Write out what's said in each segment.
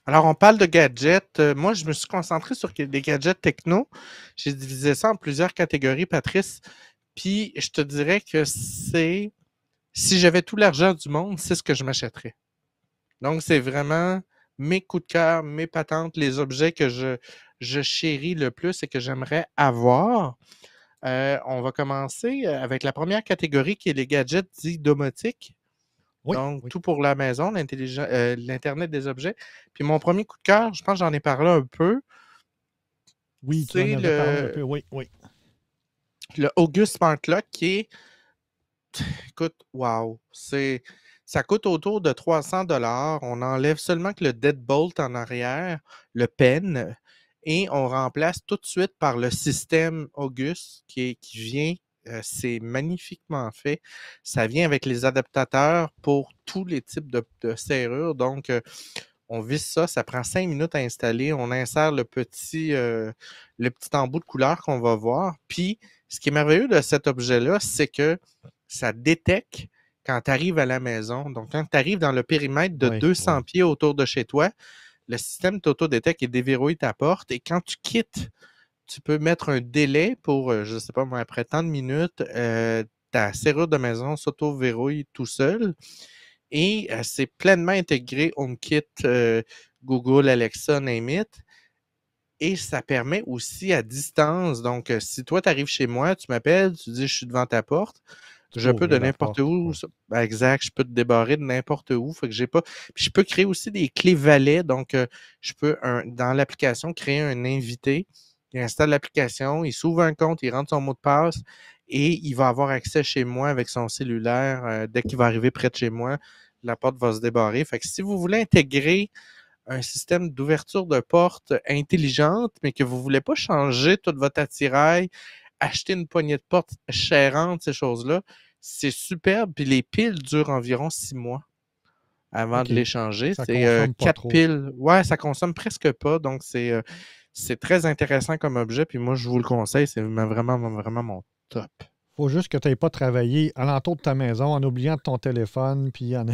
Alors, on parle de gadgets. Moi, je me suis concentré sur des gadgets techno. J'ai divisé ça en plusieurs catégories, Patrice. Puis, je te dirais que si j'avais tout l'argent du monde, c'est ce que je m'achèterais. Donc, c'est vraiment mes coups de cœur, mes patentes, les objets que je chéris le plus et que j'aimerais avoir. On va commencer avec la première catégorie qui est les gadgets dits domotiques. Oui, Donc, oui. tout pour la maison, l'Internet des objets. Puis mon premier coup de cœur, je pense que j'en ai parlé un peu, Oui, tu en c'est avais parlé un peu. Oui, oui. le August Smart Lock qui est, écoute, wow, ça coûte autour de 300 $. On enlève seulement que le deadbolt en arrière, le pen, et on remplace tout de suite par le système August qui vient. C'est magnifiquement fait. Ça vient avec les adaptateurs pour tous les types de serrures. Donc, on visse ça, ça prend 5 minutes à installer. On insère le petit embout de couleur qu'on va voir. Puis, ce qui est merveilleux de cet objet-là, c'est que ça détecte quand tu arrives à la maison. Donc, quand tu arrives dans le périmètre de Oui, 200 oui. pieds autour de chez toi, le système t'auto-détecte et déverrouille ta porte. Et quand tu quittes, tu peux mettre un délai pour, je ne sais pas moi, après tant de minutes, ta serrure de maison s'auto-verrouille tout seul. Et c'est pleinement intégré HomeKit, Google, Alexa, name it. Et ça permet aussi à distance. Donc, si toi, tu arrives chez moi, tu m'appelles, tu dis je suis devant ta porte, Tu peux je peux de ouvrir la n'importe porte. où. Oui. Ben, exact, je peux te débarrer de n'importe où. Fait que j'ai pas. Puis je peux créer aussi des clés valets. Donc, je peux dans l'application créer un invité. Il installe l'application, il s'ouvre un compte, il rentre son mot de passe et il va avoir accès chez moi avec son cellulaire. Dès qu'il va arriver près de chez moi, la porte va se débarrer. Fait que si vous voulez intégrer un système d'ouverture de porte intelligente, mais que vous ne voulez pas changer toute votre attirail, acheter une poignée de porte chérante, ces choses-là, c'est superbe. Puis les piles durent environ 6 mois avant de OK. les changer. Ça C'est consomme pas 4 trop. piles. Ouais, ça consomme presque pas. Donc, c'est très intéressant comme objet. Puis moi, je vous le conseille. C'est vraiment, vraiment mon top. Faut juste que tu n'aies pas travaillé alentour de ta maison en oubliant ton téléphone. Puis en...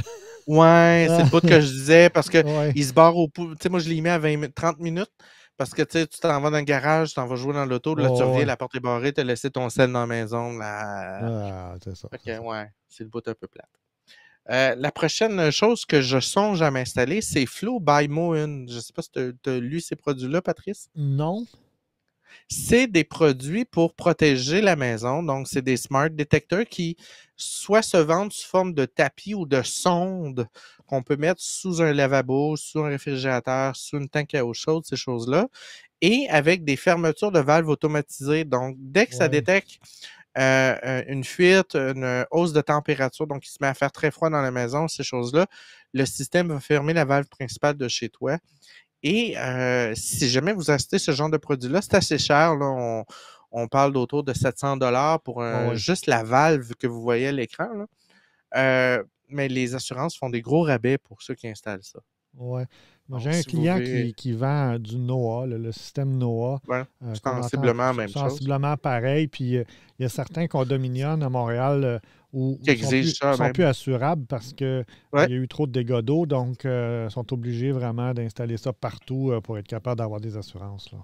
Ouais, c'est Ah, le bout que je disais parce que ouais. il se barre au pouls. Tu sais, moi, je l'ai mis à 30 minutes parce que tu sais, tu t'en vas dans le garage, tu t'en vas jouer dans l'auto, là, tu Oh, reviens, ouais. la porte est barrée, tu as laissé ton sel dans la maison. Là. Ah, c'est ça, Fait c'est que, ça. ouais, c'est le bout un peu plate. La prochaine chose que je songe à m'installer, c'est Flow by Moon. Je ne sais pas si tu as lu ces produits-là, Patrice. Non? C'est des produits pour protéger la maison. Donc, c'est des smart detectors qui soit se vendent sous forme de tapis ou de sonde qu'on peut mettre sous un lavabo, sous un réfrigérateur, sous une tank à eau chaude, ces choses-là, et avec des fermetures de valves automatisées. Donc, dès que ça Ouais. détecte une fuite, une hausse de température, donc il se met à faire très froid dans la maison, ces choses-là, le système va fermer la valve principale de chez toi et si jamais vous achetez ce genre de produit-là, c'est assez cher. Là. On parle d'autour de 700 $ pour Ouais, ouais. juste la valve que vous voyez à l'écran. Là. Mais les assurances font des gros rabais pour ceux qui installent ça. Ouais. Moi, j'ai Donc, un si vous client voulez, qui vend du NOAA, le système NOAA, ouais, qu'on entend sensiblement la même chose, sensiblement pareil. Puis il y a certains condominiums à Montréal où qui ils sont exigent plus, ça sont plus même. assurables parce que Ouais. il y a eu trop de dégâts d'eau, donc ils sont obligés vraiment d'installer ça partout pour être capable d'avoir des assurances, là.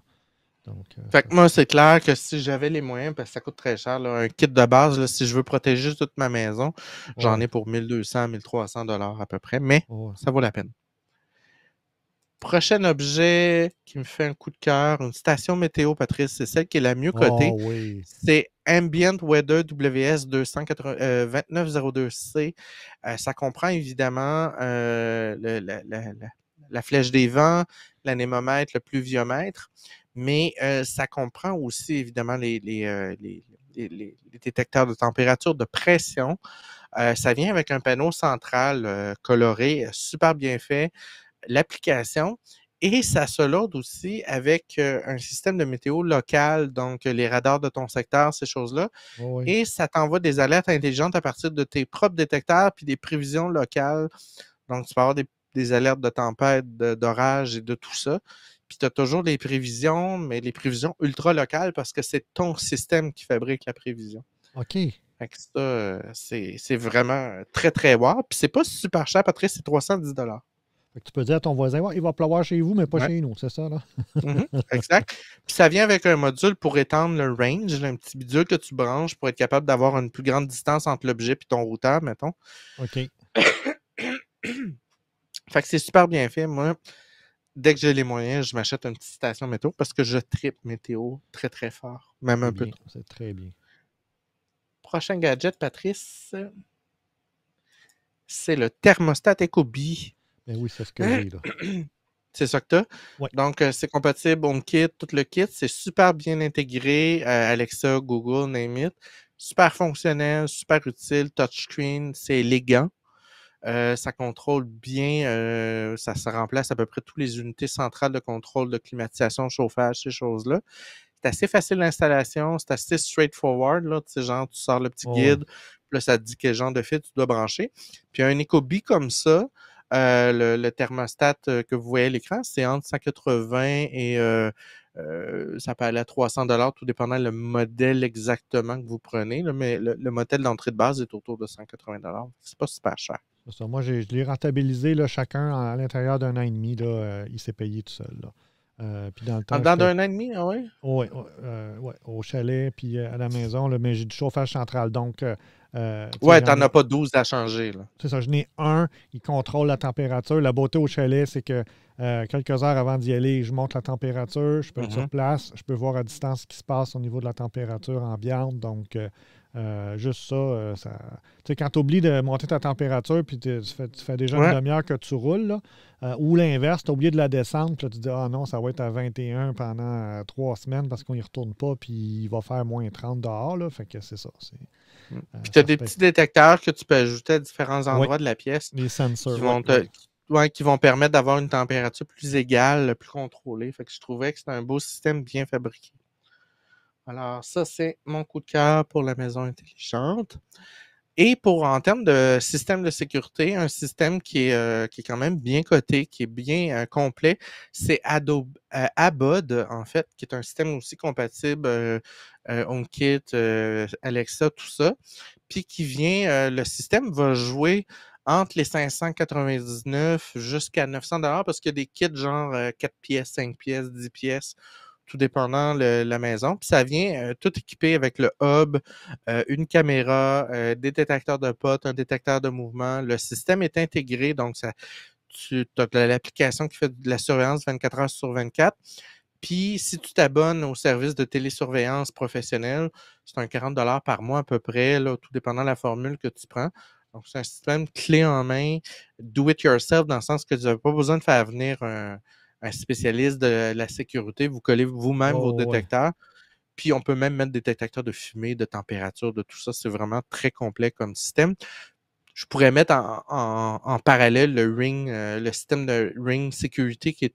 Donc, Fait que moi, c'est clair que si j'avais les moyens, parce que ça coûte très cher, là, un kit de base, là, si je veux protéger toute ma maison, j'en ouais, ai pour 1200, 1300 $ à peu près, mais ouais. ça vaut la peine. Prochain objet qui me fait un coup de cœur, une station météo, Patrice, c'est celle qui est la mieux Oh cotée. oui. C'est Ambient Weather WS 2902C. Ça comprend évidemment la flèche des vents, l'anémomètre, le pluviomètre, mais ça comprend aussi évidemment les détecteurs de température, de pression. Ça vient avec un panneau central coloré, super bien fait l'application et ça se load aussi avec un système de météo local, donc les radars de ton secteur, ces choses-là. Oh oui. Et ça t'envoie des alertes intelligentes à partir de tes propres détecteurs puis des prévisions locales. Donc, tu peux avoir des alertes de tempête, d'orage et de tout ça. Puis tu as toujours les prévisions, mais les prévisions ultra locales parce que c'est ton système qui fabrique la prévision. OK. Fait que ça, c'est vraiment très, très wow. Puis c'est pas super cher, Patrice, c'est 310 $. Fait que tu peux dire à ton voisin, ouais, il va pleuvoir chez vous, mais pas Ouais. chez nous, c'est ça, là? Mhm, exact. Puis ça vient avec un module pour étendre le range, là, un petit bidule que tu branches pour être capable d'avoir une plus grande distance entre l'objet et ton routeur, mettons. OK. Fait que c'est super bien fait. Moi, dès que j'ai les moyens, je m'achète une petite station météo parce que je tripe météo très, très fort. Même C'est un peu bien, trop. c'est très bien. Prochain gadget, Patrice, c'est le thermostat Ecobee. Ben oui, c'est ce que j'ai, là. C'est ça que tu as. Ouais. Donc, c'est compatible HomeKit, tout le kit. C'est super bien intégré. Alexa, Google, name it. Super fonctionnel, super utile. Touchscreen, c'est élégant. Ça contrôle bien. Ça se remplace à peu près toutes les unités centrales de contrôle de climatisation, chauffage, ces choses-là. C'est assez facile d'installation. C'est assez straightforward. Là. Tu sais, genre, tu sors le petit Oh, ouais. guide. Puis là, ça te dit quel genre de fil tu dois brancher. Puis un Ecobee comme ça, le thermostat que vous voyez à l'écran, c'est entre 180 et ça peut aller à 300 $, tout dépendant le modèle exactement que vous prenez. Là, mais le modèle d'entrée de base est autour de 180 $. C'est pas super cher. C'est ça. Moi, je l'ai rentabilisé, là, chacun à l'intérieur d'un an et demi, là, il s'est payé tout seul, là. Puis dans le En temps, dedans j'étais d'un an et demi, ah ouais? ouais, ouais, au chalet, puis à la maison, là, mais j'ai du chauffage central. Donc, tu sais, Ouais, j'en t'en as ai. pas 12 à changer, là. C'est ça, j'en ai un, il contrôle la température. La beauté au chalet, c'est que quelques heures avant d'y aller, je monte la température, je peux être sur Mhm. place, je peux voir à distance ce qui se passe au niveau de la température ambiante. Donc, juste ça, tu sais, quand tu oublies de monter ta température, puis tu fais déjà une Ouais. demi-heure que tu roules, là, ou l'inverse, tu as oublié de la descendre, puis là, tu dis, ah non, ça va être à 21 pendant 3 semaines parce qu'on n'y retourne pas, puis il va faire moins 30 dehors, là. Fait que c'est ça. Puis tu as Ça se des paye. petits détecteurs que tu peux ajouter à différents Oui, endroits de la pièce les qui sensors, oui, vont oui. qui vont permettre d'avoir une température plus égale, plus contrôlée. Fait que je trouvais que c'était un beau système bien fabriqué. Alors, ça, c'est mon coup de cœur pour la maison intelligente. Et pour en termes de système de sécurité, un système qui est quand même bien coté, qui est bien complet, c'est Abod, en fait, qui est un système aussi compatible HomeKit, Alexa, tout ça. Puis qui vient, le système va jouer entre les 599 jusqu'à 900 $ parce qu'il y a des kits genre 4 pièces, 5 pièces, 10 pièces, tout dépendant la maison. Puis ça vient tout équipé avec le hub, une caméra, des détecteurs de potes, un détecteur de mouvement. Le système est intégré, donc tu as l'application qui fait de la surveillance 24 heures sur 24. Puis, si tu t'abonnes au service de télésurveillance professionnelle, c'est un 40 $ par mois à peu près, là, tout dépendant de la formule que tu prends. Donc, c'est un système clé en main, do it yourself, dans le sens que tu n'avez pas besoin de faire venir un spécialiste de la sécurité. Vous collez vous-même vos Oh, ouais. détecteurs. Puis, on peut même mettre des détecteurs de fumée, de température, de tout ça. C'est vraiment très complet comme système. Je pourrais mettre en parallèle le système de Ring Security qui est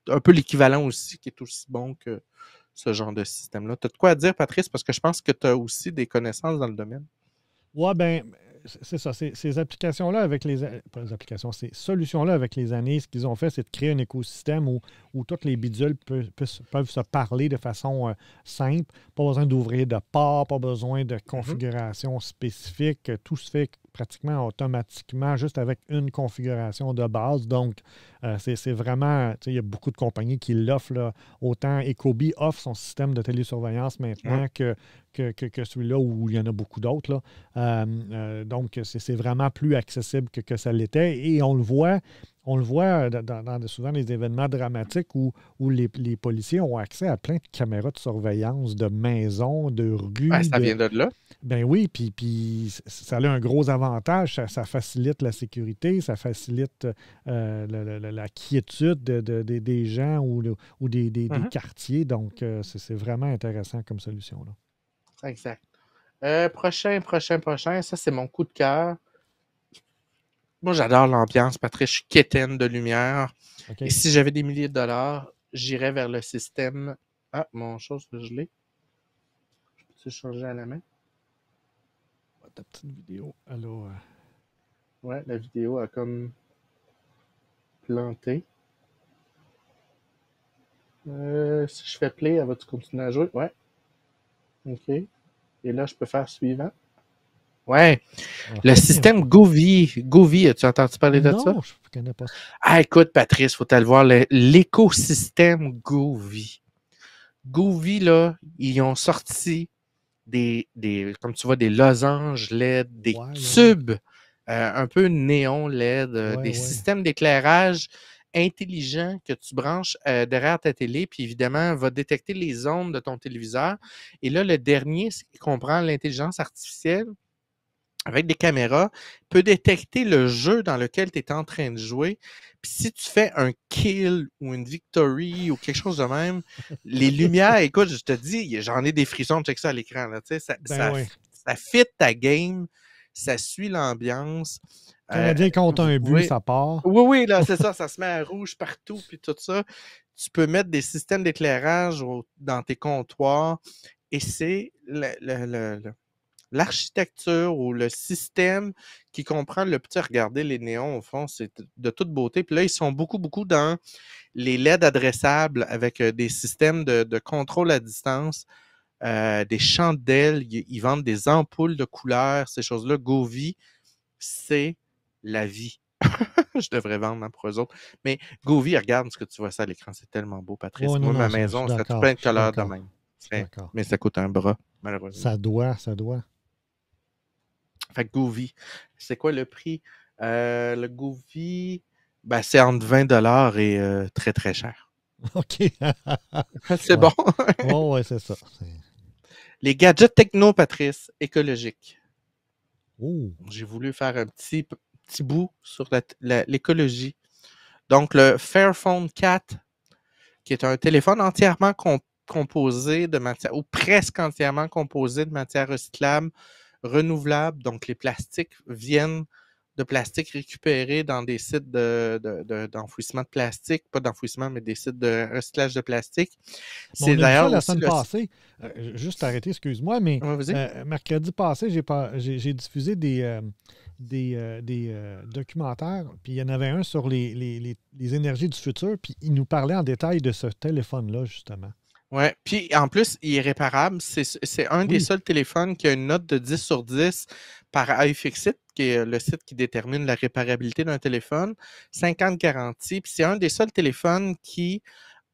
un peu l'équivalent aussi, qui est aussi bon que ce genre de système-là. Tu as de quoi à dire, Patrice, parce que je pense que tu as aussi des connaissances dans le domaine. Ouais, ben, c'est ça. Ces applications-là avec pas les applications, ces solutions-là avec les années, ce qu'ils ont fait, c'est de créer un écosystème où toutes les bidules peuvent se parler de façon simple. Pas besoin d'ouvrir de port, pas besoin de Mhm. configuration spécifique. Tout se fait pratiquement automatiquement, juste avec une configuration de base. Donc, c'est vraiment, tu sais, il y a beaucoup de compagnies qui l'offrent, là. Autant Ecobee offre son système de télésurveillance Ouais, maintenant que celui-là, où il y en a beaucoup d'autres, là. Donc, c'est vraiment plus accessible que ça l'était. Et on le voit dans souvent des événements dramatiques où les policiers ont accès à plein de caméras de surveillance de maisons, de ben, rues, ça de. vient de là. Ben oui, puis ça a un gros avantage. Ça facilite la sécurité, ça facilite la quiétude des gens ou des Mhm. quartiers. Donc, c'est vraiment intéressant comme solution, là. Exact. Prochain. Ça, c'est mon coup de cœur. Moi, j'adore l'ambiance, Patrice. Je suis quétaine de lumière. Et OK? si j'avais des milliers de dollars, j'irais vers le système. Ah, mon chose, je l'ai. Peux-tu changer à la main? Ta petite vidéo. Allô? Ouais, la vidéo a comme planté. Si je fais play, elle va-tu continuer à jouer? Ouais. OK. Et là, je peux faire suivant. Ouais, Ah, le ça, je ne système pas. Govi. Govi, as-tu entendu parler de ça? Non, je ne connais pas ça. Ah, écoute, Patrice, faut aller voir l'écosystème Govi. Govi, là, ils ont sorti comme tu vois, des losanges LED, des Ouais, ouais. tubes un peu néon LED, Ouais, des ouais. systèmes d'éclairage intelligents que tu branches derrière ta télé, puis évidemment, va détecter les ondes de ton téléviseur. Et là, le dernier, c'est qu'il comprend l'intelligence artificielle avec des caméras, peut détecter le jeu dans lequel tu es en train de jouer. Puis si tu fais un kill ou une victory ou quelque chose de même, les lumières, écoute, je te dis, j'en ai des frissons de check ça à l'écran. Là, Ben ouais. ça fit ta game, ça suit l'ambiance. Canadien compte Vous un but, pouvez. ça part. Oui, oui, là, c'est ça, ça se met à rouge partout, puis tout ça. Tu peux mettre des systèmes d'éclairage dans tes comptoirs et c'est l'architecture ou le système qui comprend le petit, regardez les néons au fond, c'est de toute beauté. Puis là, ils sont beaucoup, beaucoup dans les LED adressables avec des systèmes de contrôle à distance, des chandelles, ils vendent des ampoules de couleurs, ces choses-là. Govi, c'est la vie. Je devrais vendre pour eux autres. Mais Govi, regarde ce que tu vois ça à l'écran, c'est tellement beau, Patrice. Ouais, non, Moi, non, ma je suis maison serait tout plein d'accord. de Je suis couleurs de d'accord. même. Je suis d'accord. Mais ça coûte un bras, malheureusement. Ça doit, ça doit. Fait que Govi, c'est quoi le prix? Le Govi, ben, c'est entre 20 $ et très, très cher. OK. C'est Ouais. bon. Ouais, ouais, c'est ça. Les gadgets techno, Patrice, écologiques. Oh, J'ai voulu faire un petit bout sur l'écologie. Donc, le Fairphone 4, qui est un téléphone entièrement composé de matière, ou presque entièrement composé de matière recyclable, renouvelable. Donc, les plastiques viennent de plastique récupéré dans des sites d'enfouissement de plastique, pas d'enfouissement, mais des sites de recyclage de plastique. mais on C'est a vu ça d'ailleurs la aussi semaine le. passée. Juste arrêter, excuse-moi, mais Ouais, vas-y. mercredi passé, j'ai diffusé des documentaires, puis il y en avait un sur les énergies du futur, puis il nous parlait en détail de ce téléphone-là, justement. Ouais. Puis en plus, il est réparable. C'est un des Oui, seuls téléphones qui a une note de 10 sur 10 par iFixit, qui est le site qui détermine la réparabilité d'un téléphone. 50 garanties. Puis c'est un des seuls téléphones qui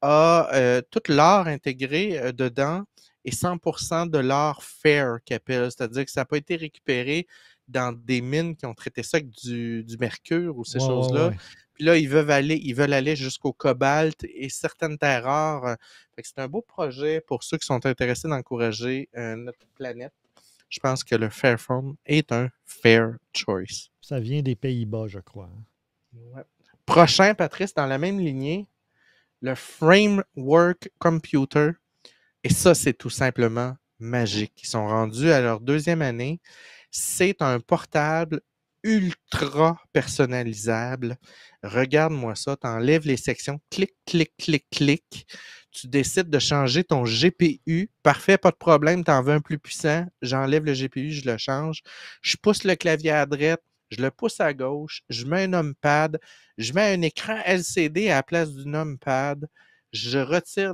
a tout l'or intégré dedans et 100% de l'or fair qu'ils appellent, c'est-à-dire que ça n'a pas été récupéré dans des mines qui ont traité ça avec du mercure ou ces ouais, ouais, choses-là. ouais. Puis là, ils veulent aller jusqu'au cobalt et certaines terres rares. Fait que c'est un beau projet pour ceux qui sont intéressés d'encourager notre planète. Je pense que le Fairphone est un fair choice. Ça vient des Pays-Bas, je crois, hein. Ouais. Prochain, Patrice, dans la même lignée, le Framework Computer. Et ça, c'est tout simplement magique. Ils sont rendus à leur deuxième année. C'est un portable ultra personnalisable. Regarde-moi ça. Tu enlèves les sections. Clic, clic, clic, clic. Tu décides de changer ton GPU. Parfait, pas de problème. Tu en veux un plus puissant. J'enlève le GPU, je le change. Je pousse le clavier à droite. Je le pousse à gauche. Je mets un numpad. Je mets un écran LCD à la place du numpad. Je retire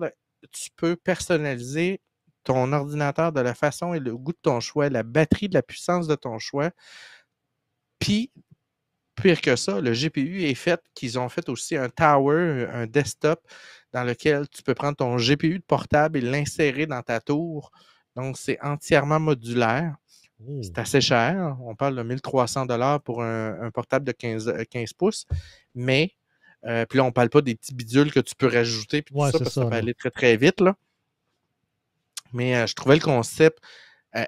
tu peux personnaliser ton ordinateur de la façon et le goût de ton choix, la batterie de la puissance de ton choix. Puis, pire que ça, le GPU est fait qu'ils ont fait aussi un tower, un desktop dans lequel tu peux prendre ton GPU de portable et l'insérer dans ta tour. Donc, c'est entièrement modulaire. Oh, C'est assez cher. On parle de 1300 $ pour un portable de 15 pouces. Mais, puis là, on ne parle pas des petits bidules que tu peux rajouter puis tout ouais, ça c'est parce que ça ça, peut là. aller très, très vite, là. Mais je trouvais le concept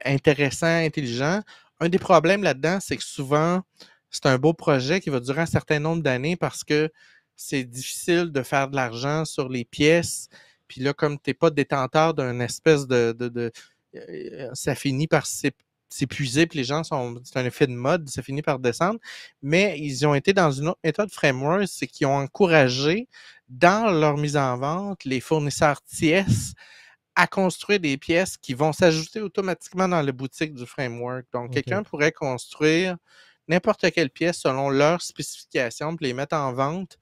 intéressant, intelligent. Un des problèmes là-dedans, c'est que souvent, c'est un beau projet qui va durer un certain nombre d'années parce que c'est difficile de faire de l'argent sur les pièces. Puis là, comme tu n'es pas détenteur d'une espèce ça finit par s'épuiser, puis les gens sont. C'est un effet de mode, ça finit par descendre. Mais ils ont été dans une autre méthode framework, c'est qu'ils ont encouragé dans leur mise en vente les fournisseurs tiers à construire des pièces qui vont s'ajouter automatiquement dans la boutique du framework. Donc, OK. quelqu'un pourrait construire n'importe quelle pièce selon leurs spécifications, puis les mettre en vente.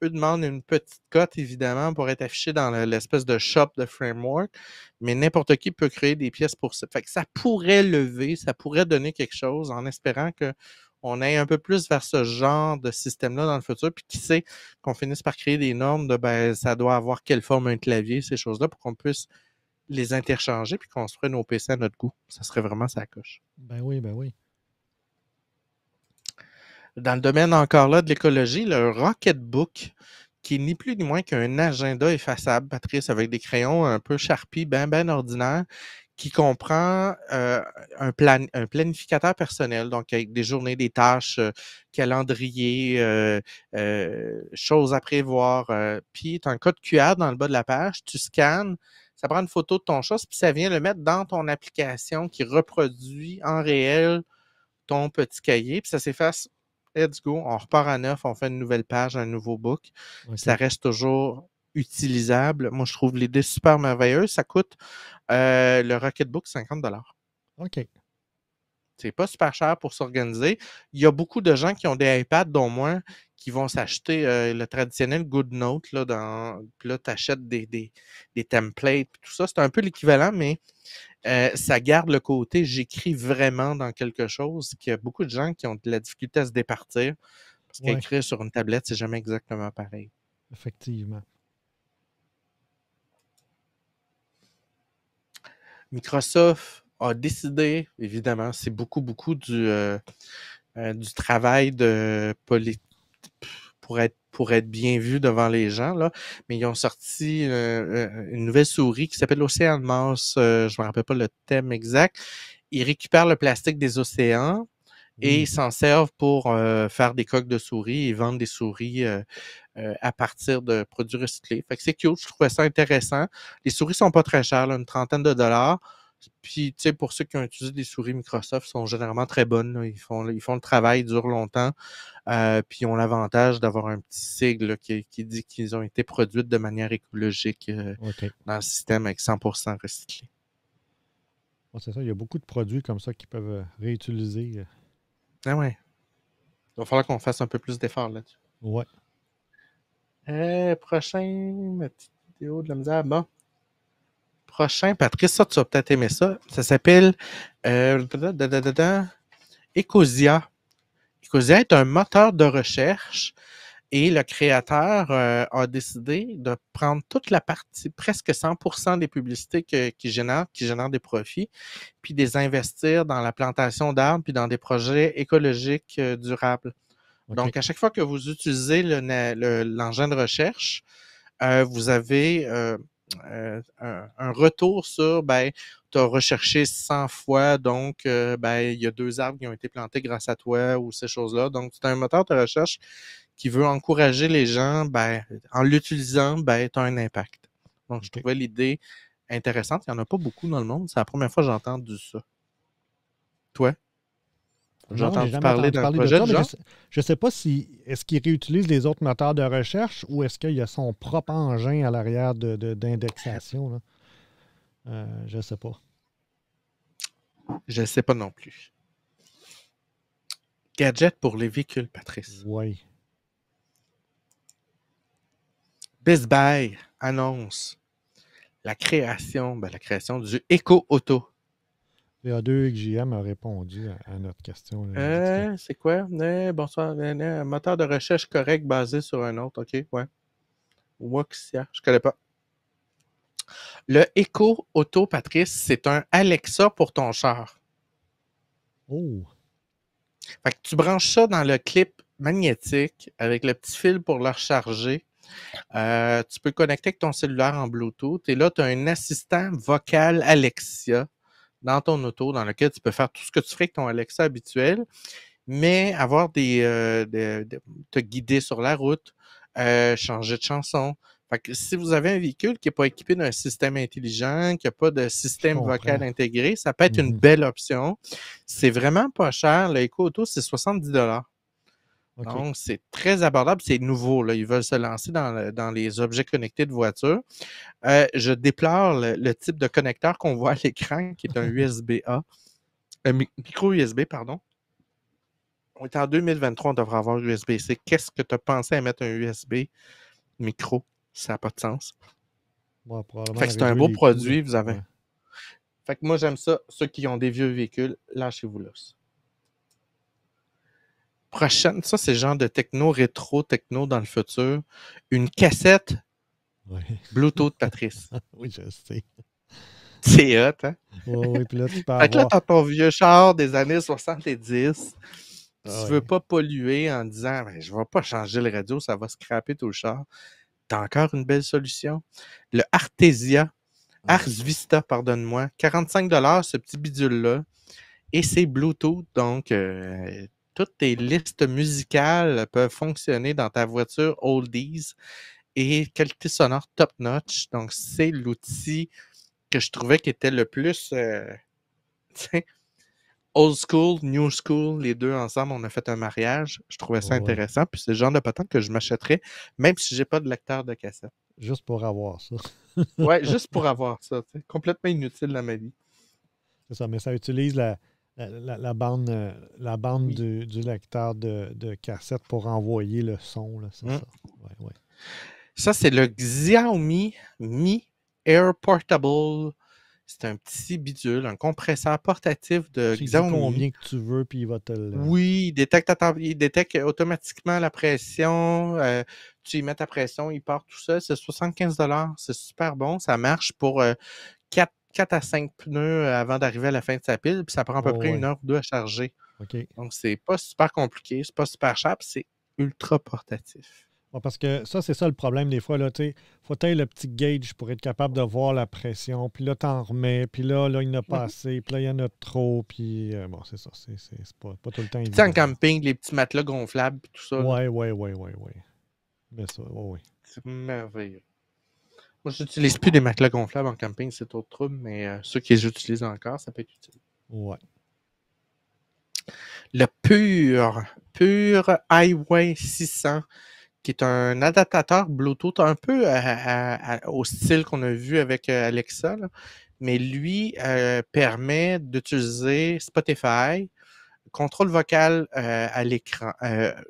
Eux demandent une petite cote, évidemment, pour être affiché dans l'espèce de shop de framework, mais n'importe qui peut créer des pièces pour ça. Fait que ça pourrait lever, ça pourrait donner quelque chose en espérant qu'on aille un peu plus vers ce genre de système-là dans le futur, puis qui sait qu'on finisse par créer des normes de ça doit avoir quelle forme un clavier, ces choses-là, pour qu'on puisse les interchanger puis construire nos PC à notre goût. Ça serait vraiment sa coche. Ben oui, ben oui. Dans le domaine encore là de l'écologie, le Rocketbook, qui est ni plus ni moins qu'un agenda effaçable, Patrice, avec des crayons un peu Sharpie, ben ordinaire, qui comprend un planificateur personnel, donc avec des journées, des tâches, calendrier, choses à prévoir. Puis tu as un code QR dans le bas de la page, tu scannes, ça prend une photo de ton chat, puis ça vient le mettre dans ton application qui reproduit en réel ton petit cahier, puis ça s'efface. Let's go, on repart à neuf, on fait une nouvelle page, un nouveau book. OK. Ça reste toujours utilisable. Moi, je trouve l'idée super merveilleuse. Ça coûte le Rocketbook 50 $. OK. C'est pas super cher pour s'organiser. Il y a beaucoup de gens qui ont des iPads, dont moi, qui vont s'acheter le traditionnel GoodNote. Puis là, tu achètes des templates, tout ça. C'est un peu l'équivalent, mais ça garde le côté j'écris vraiment dans quelque chose, qu'il y a beaucoup de gens qui ont de la difficulté à se départir. Parce Ouais, qu'écrire sur une tablette, c'est jamais exactement pareil. effectivement. Microsoft a décidé, évidemment, c'est beaucoup du travail de pour être bien vu devant les gens, là. Mais ils ont sorti une nouvelle souris qui s'appelle Océan Mars. Je ne me rappelle pas le thème exact. Ils récupèrent le plastique des océans et ils s'en servent pour faire des coques de souris et vendre des souris à partir de produits recyclés. Fait que c'est cute, je trouvais ça intéressant. Les souris sont pas très chères, là, une trentaine de dollars. Puis, tu sais, pour ceux qui ont utilisé des souris Microsoft, sont généralement très bonnes. Là. Ils font le travail, ils durent longtemps. Puis, ils ont l'avantage d'avoir un petit sigle là, qui dit qu'ils ont été produites de manière écologique OK. dans le système avec 100% recyclé. Ouais, c'est ça, il y a beaucoup de produits comme ça qui peuvent réutiliser. Ah ouais. Il va falloir qu'on fasse un peu plus d'efforts là-dessus. Ouais. Prochain, ma petite vidéo de la misère. Bon. Prochain, Patrice, ça, tu vas peut-être aimer ça. Ça s'appelle Ecosia. Ecosia est un moteur de recherche et le créateur a décidé de prendre toute la partie, presque 100% des publicités qui génèrent des profits, puis de les investir dans la plantation d'arbres puis dans des projets écologiques durables. OK. Donc, à chaque fois que vous utilisez l'engin de recherche, vous avez un retour sur, tu as recherché 100 fois, donc il y a 2 arbres qui ont été plantés grâce à toi ou ces choses-là. Donc, c'est un moteur de recherche qui veut encourager les gens, en l'utilisant, tu as un impact. Donc, je trouvais l'idée intéressante. Il n'y en a pas beaucoup dans le monde. C'est la première fois que j'ai entendu ça. Toi? J'ai Non, j'ai entendu jamais parler entendu d'un parler de projet ça, de mais genre? je sais pas si est-ce qu'il réutilise les autres moteurs de recherche ou est-ce qu'il y a son propre engin à l'arrière d'indexation. Là. Je sais pas. Je ne sais pas non plus. Gadget pour les véhicules, Patrice. Oui. Best Buy annonce la création du Eco Auto. VA2 XJM a répondu à notre question. Là, C'est quoi? Bonsoir. Un moteur de recherche correct basé sur un autre. OK, ouais. Woxia, je connais pas. Le Eco Auto, Patrice, c'est un Alexa pour ton char. Oh, Fait que tu branches ça dans le clip magnétique avec le petit fil pour le recharger. Tu peux connecter avec ton cellulaire en Bluetooth. Et là, tu as un assistant vocal Alexia dans ton auto dans lequel tu peux faire tout ce que tu ferais avec ton Alexa habituel, mais avoir te guider sur la route, changer de chanson. Fait que si vous avez un véhicule qui n'est pas équipé d'un système intelligent, qui n'a pas de je système vocal comprends. intégré, ça peut être une Mhm. belle option. C'est vraiment pas cher. Le Eco Auto, c'est 70 $. OK. Donc, c'est très abordable. C'est nouveau. Là. Ils veulent se lancer dans les objets connectés de voiture. Je déplore le type de connecteur qu'on voit à l'écran, qui est un USB-A, micro USB, pardon. On est en 2023, on devrait avoir USB-C. Qu'est-ce que tu as pensé à mettre un USB micro? Ça n'a pas de sens. Ouais, probablement Fait que c'est un réduire beau les coûts, là. produit, vous avez. Ouais. Fait que moi, j'aime ça. Ceux qui ont des vieux véhicules, lâchez-vous là. Prochaine, ça, c'est le genre de techno, rétro, techno dans le futur. Une cassette Ouais. Bluetooth, Patrice. Oui, je sais. C'est hot, hein? Oui, oui, puis là, tu peux Fait que là, avoir. t'as ton vieux char des années 70. Ah Tu veux ouais. pas polluer en disant, ben, je vais pas changer le radio, ça va scraper tout le char. T'as encore une belle solution. Le Artesia, Ah, Ars Vista, pardonne-moi, 45 ce petit bidule-là. Et c'est Bluetooth, donc toutes tes listes musicales peuvent fonctionner dans ta voiture oldies et qualité sonore top-notch. Donc, c'est l'outil que je trouvais qui était le plus old school, new school, les deux ensemble. On a fait un mariage. Je trouvais ça ouais. intéressant. Puis c'est le genre de patente que je m'achèterais, même si j'ai pas de lecteur de cassette. Juste pour avoir ça. Ouais, juste pour avoir ça. Complètement inutile dans ma vie. C'est ça, mais ça utilise la bande, Oui. du lecteur de cassette pour envoyer le son, là, c'est Mm. ça. Ouais, ouais. Ça, c'est le Xiaomi Mi Air Portable. C'est un petit bidule, un compresseur portatif de Tu dis Xiaomi. combien que tu veux, puis il va te le. Oui, il détecte automatiquement la pression. Tu y mets ta pression, il part tout seul. C'est 75 $. C'est super bon. Ça marche pour 4 à 5 pneus avant d'arriver à la fin de sa pile. Puis ça prend à peu Oh, près une ouais. heure ou deux à charger. OK. Donc, c'est pas super compliqué. C'est pas super cher. Puis c'est ultra portatif. Ouais, parce que ça, c'est ça le problème des fois. Il faut que le petit gauge pour être capable de voir la pression. Puis là, t'en remets. Puis là, il y en a pas assez. Puis là, il y en a trop. Puis bon, c'est ça. C'est pas tout le temps Puis tu sais, évident. en camping, les petits matelas gonflables et tout ça, là, Ouais, ouais, ouais, ouais, ouais. Mais ça, ouais, ouais. c'est merveilleux. Moi, je n'utilise plus des matelas gonflables en camping, c'est autre trouble, mais ceux qui les utilisent encore, ça peut être utile. Ouais. Le Pure Highway 600, qui est un adaptateur Bluetooth un peu au style qu'on a vu avec Alexa, là. Mais lui permet d'utiliser Spotify, contrôle vocal à l'écran,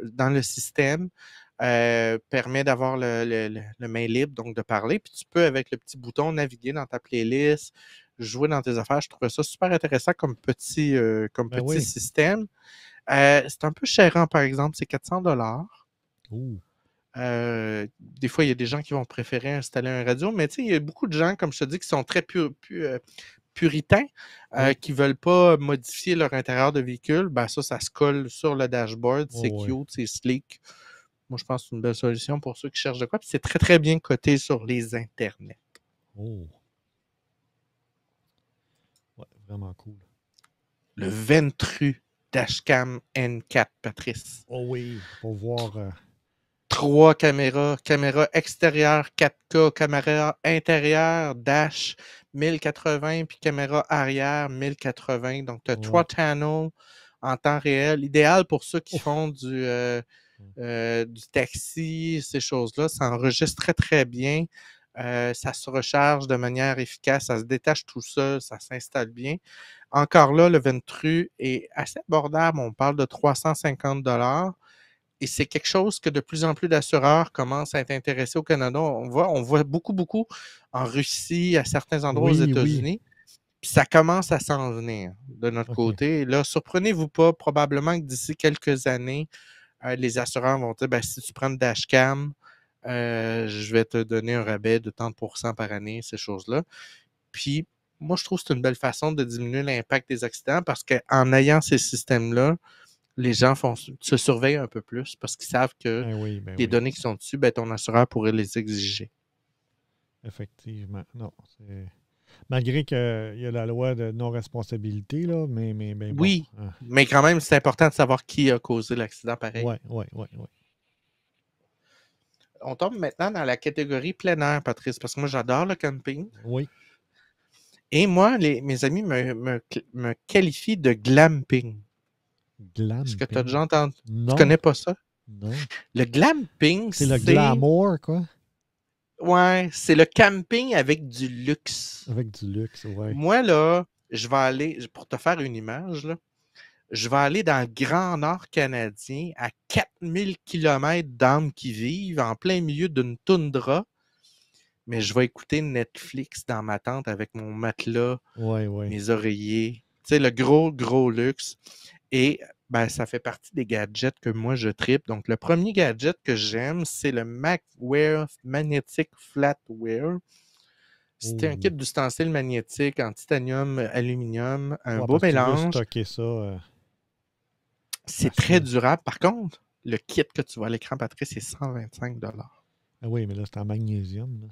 dans le système, permet d'avoir le main libre, donc de parler. Puis tu peux, avec le petit bouton, naviguer dans ta playlist, jouer dans tes affaires. Je trouvais ça super intéressant comme Ben petit oui. système. C'est un peu chérant, par exemple, c'est 400 $. Ouh. Des fois, il y a des gens qui vont préférer installer un radio, mais tu sais, il y a beaucoup de gens, comme je te dis, qui sont très puritains, Oui. qui ne veulent pas modifier leur intérieur de véhicule. Ben ça se colle sur le dashboard, c'est Oh, ouais. cute, c'est sleek. Moi, je pense que c'est une belle solution pour ceux qui cherchent de quoi. Puis c'est très, très bien coté sur les internets. Oh. Ouais, vraiment cool. Le Ventru Dashcam N4, Patrice. Oh oui, pour voir. 3 caméras, caméra extérieure 4K, caméra intérieure dash 1080, puis caméra arrière 1080. Donc, tu as 3 Ouais. channels en temps réel. Idéal pour ceux qui Ouf. font du taxi, ces choses-là. Ça enregistre très, très bien. Ça se recharge de manière efficace. Ça se détache tout seul. Ça s'installe bien. Encore là, le Ventru est assez abordable. On parle de 350 $. Et c'est quelque chose que de plus en plus d'assureurs commencent à être intéressés au Canada. On voit beaucoup, beaucoup en Russie, à certains endroits aux Oui, oui. États-Unis. Puis ça commence à s'en venir de notre OK. côté. Et là, surprenez-vous pas, probablement que d'ici quelques années, les assureurs vont dire, ben, si tu prends une dashcam, je vais te donner un rabais de tant de pourcents par année, ces choses-là. Puis, moi, je trouve que c'est une belle façon de diminuer l'impact des accidents parce qu'en ayant ces systèmes-là, les gens se surveillent un peu plus parce qu'ils savent que Ben oui, ben les oui. données qui sont dessus, ben, ton assureur pourrait les exiger. Effectivement. Non. Malgré qu'il y a la loi de non-responsabilité, là, mais bon. Oui, mais quand même, c'est important de savoir qui a causé l'accident pareil. Ouais, ouais, ouais, ouais. On tombe maintenant dans la catégorie plein air, Patrice, parce que moi, j'adore le camping. Oui. Et moi, mes amis me qualifient de glamping. Est-ce que tu as Glamping. déjà entendu? Tu Non, connais pas ça? non. Le glamping, C'est le glamour, quoi. c'est le camping avec du luxe. Avec du luxe, ouais. Moi, là, je vais aller, pour te faire une image, là, je vais aller dans le Grand Nord canadien, à 4000 km d'âmes qui vivent, en plein milieu d'une toundra, mais je vais écouter Netflix dans ma tente avec mon matelas, Oui, oui. mes oreillers. Tu sais, le gros, gros luxe. Et ben, ça fait partie des gadgets que moi, je tripe. Donc, le premier gadget que j'aime, c'est le MagWear Magnetic Flatware. C'était un kit Ouh. d'ustensiles magnétiques en titanium, aluminium, un Ouais, beau parce que tu veux mélange. stocker ça C'est très facilement. durable. Par contre, le kit que tu vois à l'écran, Patrice, c'est 125 $. Ah oui, mais là, c'est en magnésium. Là.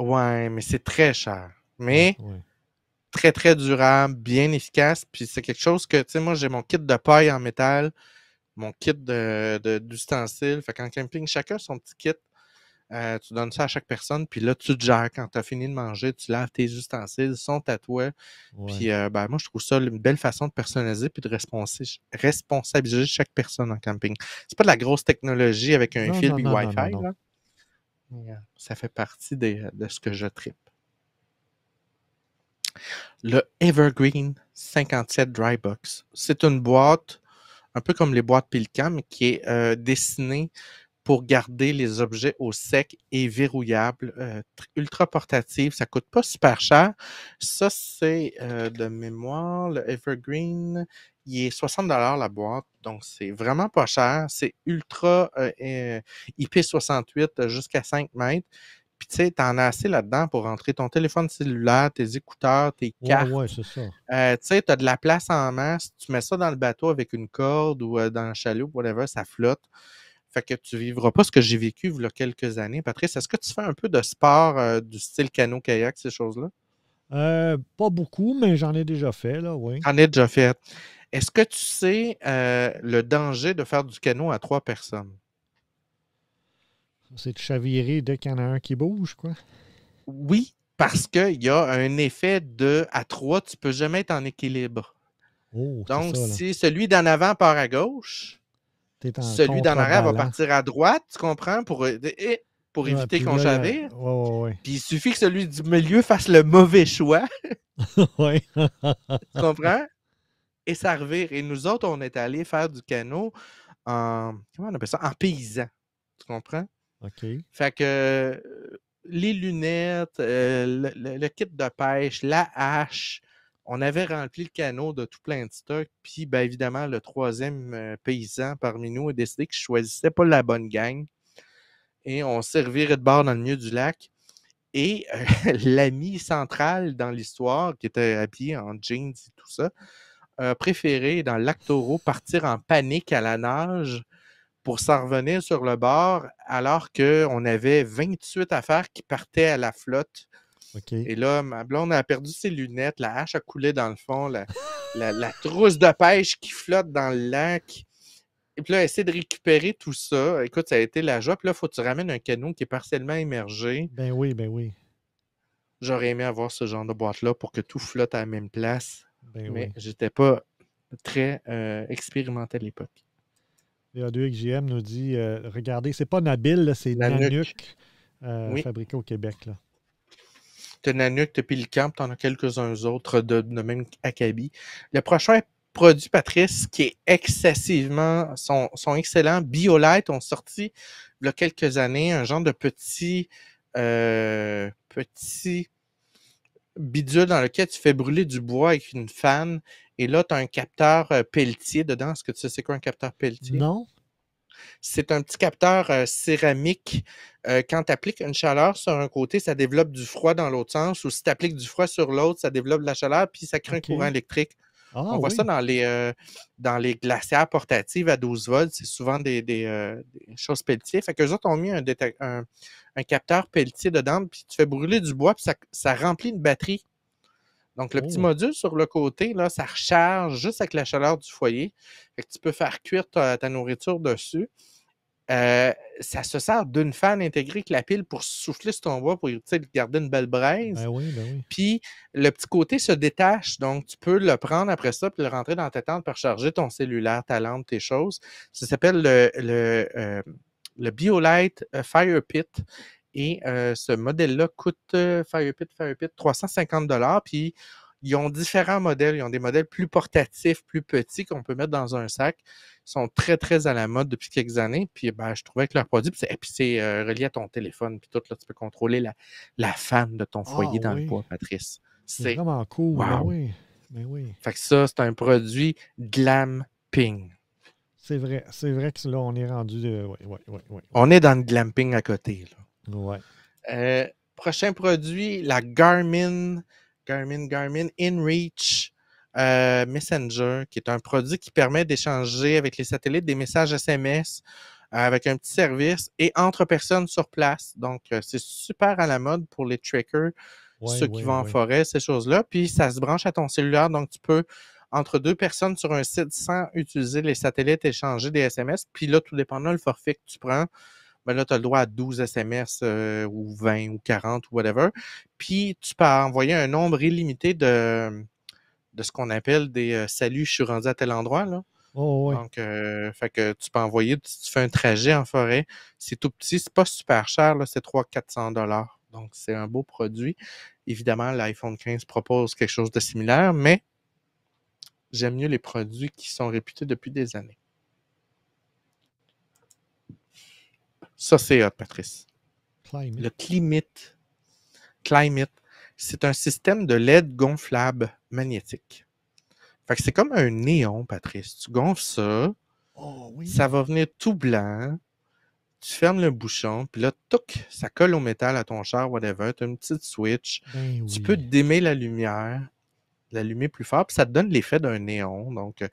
Ouais, mais c'est très cher. Ouais, Mais ouais. très, très durable, bien efficace. Puis c'est quelque chose que, tu sais, moi, j'ai mon kit de paille en métal, mon kit d'ustensiles. Fait qu'en camping, chacun son petit kit. Tu donnes ça à chaque personne, puis là, tu te gères. Quand tu as fini de manger, tu laves tes ustensiles, ils sont à toi. Ouais. Puis ben, moi, je trouve ça une belle façon de personnaliser puis de responsabiliser chaque personne en camping. C'est pas de la grosse technologie avec un Non, fil non, et non, non, non, Wi-Fi, non. là. Mais, ça fait partie de ce que je tripe. Le Evergreen 57 Dry Box. C'est une boîte, un peu comme les boîtes Pilcam, mais qui est dessinée pour garder les objets au sec et verrouillable, ultra portative. Ça coûte pas super cher. Ça, c'est de mémoire, le Evergreen. Il est 60 la boîte, donc c'est vraiment pas cher. C'est ultra IP68 jusqu'à 5 mètres. Puis tu sais, t'en as assez là-dedans pour rentrer ton téléphone cellulaire, tes écouteurs, tes Ouais, ouais, cartes. c'est ça. Tu sais, tu as de la place en masse. Tu mets ça dans le bateau avec une corde ou dans le chaloupe, whatever, ça flotte. Fait que tu vivras pas ce que j'ai vécu il y a quelques années. Patrice, est-ce que tu fais un peu de sport du style canot-kayak, ces choses-là? Pas beaucoup, mais j'en ai déjà fait, là, oui. J'en ai déjà fait. Est-ce que tu sais le danger de faire du canot à 3 personnes? C'est de chavirer dès qu'il y en a un qui bouge, quoi. Oui, parce qu'il y a un effet de à 3, tu peux jamais être en équilibre. Oh, c'est Donc, ça, là. si celui d'en avant part à gauche, T'es en celui d'en arrière va contrebalan. partir à droite, tu comprends, pour Ouais, éviter puis qu'on là, chavire. ouais, ouais, Puis il suffit que celui du milieu fasse le mauvais choix, ouais. tu comprends? Et ça revire. Et nous autres, on est allés faire du canot en, comment on appelle ça? En paysan. Tu comprends? OK. Fait que les lunettes, le kit de pêche, la hache, on avait rempli le canot de tout plein de stock. Puis, bien évidemment, le troisième paysan parmi nous a décidé que je choisissais pas la bonne gang. Et on s'est reviré de bord dans le milieu du lac. Et l'ami central dans l'histoire, qui était habillé en jeans et tout ça, préféré dans le lac Taureau partir en panique à la nage pour s'en revenir sur le bord alors qu'on avait 28 affaires qui partaient à la flotte. OK. Et là, ma blonde a perdu ses lunettes, la hache a coulé dans le fond, la trousse de pêche qui flotte dans le lac. Et puis là, essayer de récupérer tout ça. Écoute, ça a été la joie. Puis là, il faut que tu ramènes un canot qui est partiellement immergé. Ben oui, ben oui. J'aurais aimé avoir ce genre de boîte-là pour que tout flotte à la même place. Ben Mais oui. j'étais pas très expérimenté à l'époque. VA2XGM nous dit regardez, c'est pas Nabil, là, c'est Nanook. Nanook, Oui. fabriqué au Québec. Là. T'as Nanook, t'as Pilcamp, t'en as quelques-uns autres de même acabit. Le prochain produit, Patrice, qui est excessivement, sont excellents. BioLite ont sorti il y a quelques années un genre de petit bidule dans lequel tu fais brûler du bois avec une fan. Et là, tu as un capteur Pelletier dedans. Est-ce que tu sais c'est quoi un capteur Pelletier? Non? C'est un petit capteur céramique. Quand tu appliques une chaleur sur un côté, ça développe du froid dans l'autre sens. Ou si tu appliques du froid sur l'autre, ça développe de la chaleur, puis ça crée un courant OK. électrique. Ah On voit ça oui. dans les glacières portatives à 12 volts. C'est souvent des choses Pelletier. Fait qu'eux autres ont mis un capteur Pelletier dedans, puis tu fais brûler du bois, puis ça remplit une batterie. Donc, le petit Oh. module sur le côté, là, ça recharge juste avec la chaleur du foyer. Fait que tu peux faire cuire ta nourriture dessus. Ça se sert d'une fan intégrée avec la pile pour souffler sur ton bois pour garder une belle braise. Ben oui, ben oui. Puis le petit côté se détache, donc tu peux le prendre après ça puis le rentrer dans ta tente pour recharger ton cellulaire, ta lampe, tes choses. Ça s'appelle le BioLite Fire Pit. Et ce modèle-là coûte Fire Pit 350 $. Puis Ils ont différents modèles. Ils ont des modèles plus portatifs, plus petits qu'on peut mettre dans un sac. Ils sont très, très à la mode depuis quelques années. Puis, ben, je trouvais que leur produit, puis c'est relié à ton téléphone. Puis tout, là, tu peux contrôler la fan de ton Ah foyer dans le oui, bois, Patrice. c'est C'est vraiment cool. Ben wow! oui, ben oui. Fait que ça, c'est un produit glamping. C'est vrai que là, on est rendu. Oui, oui, oui, oui, oui. On est dans le glamping à côté, là. Ouais. Prochain produit, la Garmin InReach Messenger, qui est un produit qui permet d'échanger avec les satellites des messages SMS avec un petit service et entre personnes sur place. Donc, c'est super à la mode pour les trekkers, Oui, ceux qui oui, vont en oui. forêt, ces choses-là. Puis, ça se branche à ton cellulaire, donc tu peux, entre deux personnes sur un site, sans utiliser les satellites, échanger des SMS. Puis là, tout dépendant le forfait que tu prends, ben là, tu as le droit à 12 SMS ou 20 ou 40 ou whatever. Puis, tu peux envoyer un nombre illimité de ce qu'on appelle des saluts, je suis rendu à tel endroit, là. Oh, oui. Donc, fait que tu peux envoyer, si tu fais un trajet en forêt, c'est tout petit, c'est pas super cher, là, c'est 300-400 $. Donc, c'est un beau produit. Évidemment, l'iPhone 15 propose quelque chose de similaire, mais j'aime mieux les produits qui sont réputés depuis des années. Ça, c'est hot, Patrice. Climate. Le Climate, c'est un système de LED gonflable magnétique. Fait que c'est comme un néon, Patrice. Tu gonfles ça, Oh, oui. ça va venir tout blanc, tu fermes le bouchon, puis là, touc, ça colle au métal à ton char, whatever. Tu as une petite switch. Ben Tu peux oui. dimmer la lumière, l'allumer plus fort, puis ça te donne l'effet d'un néon. Donc,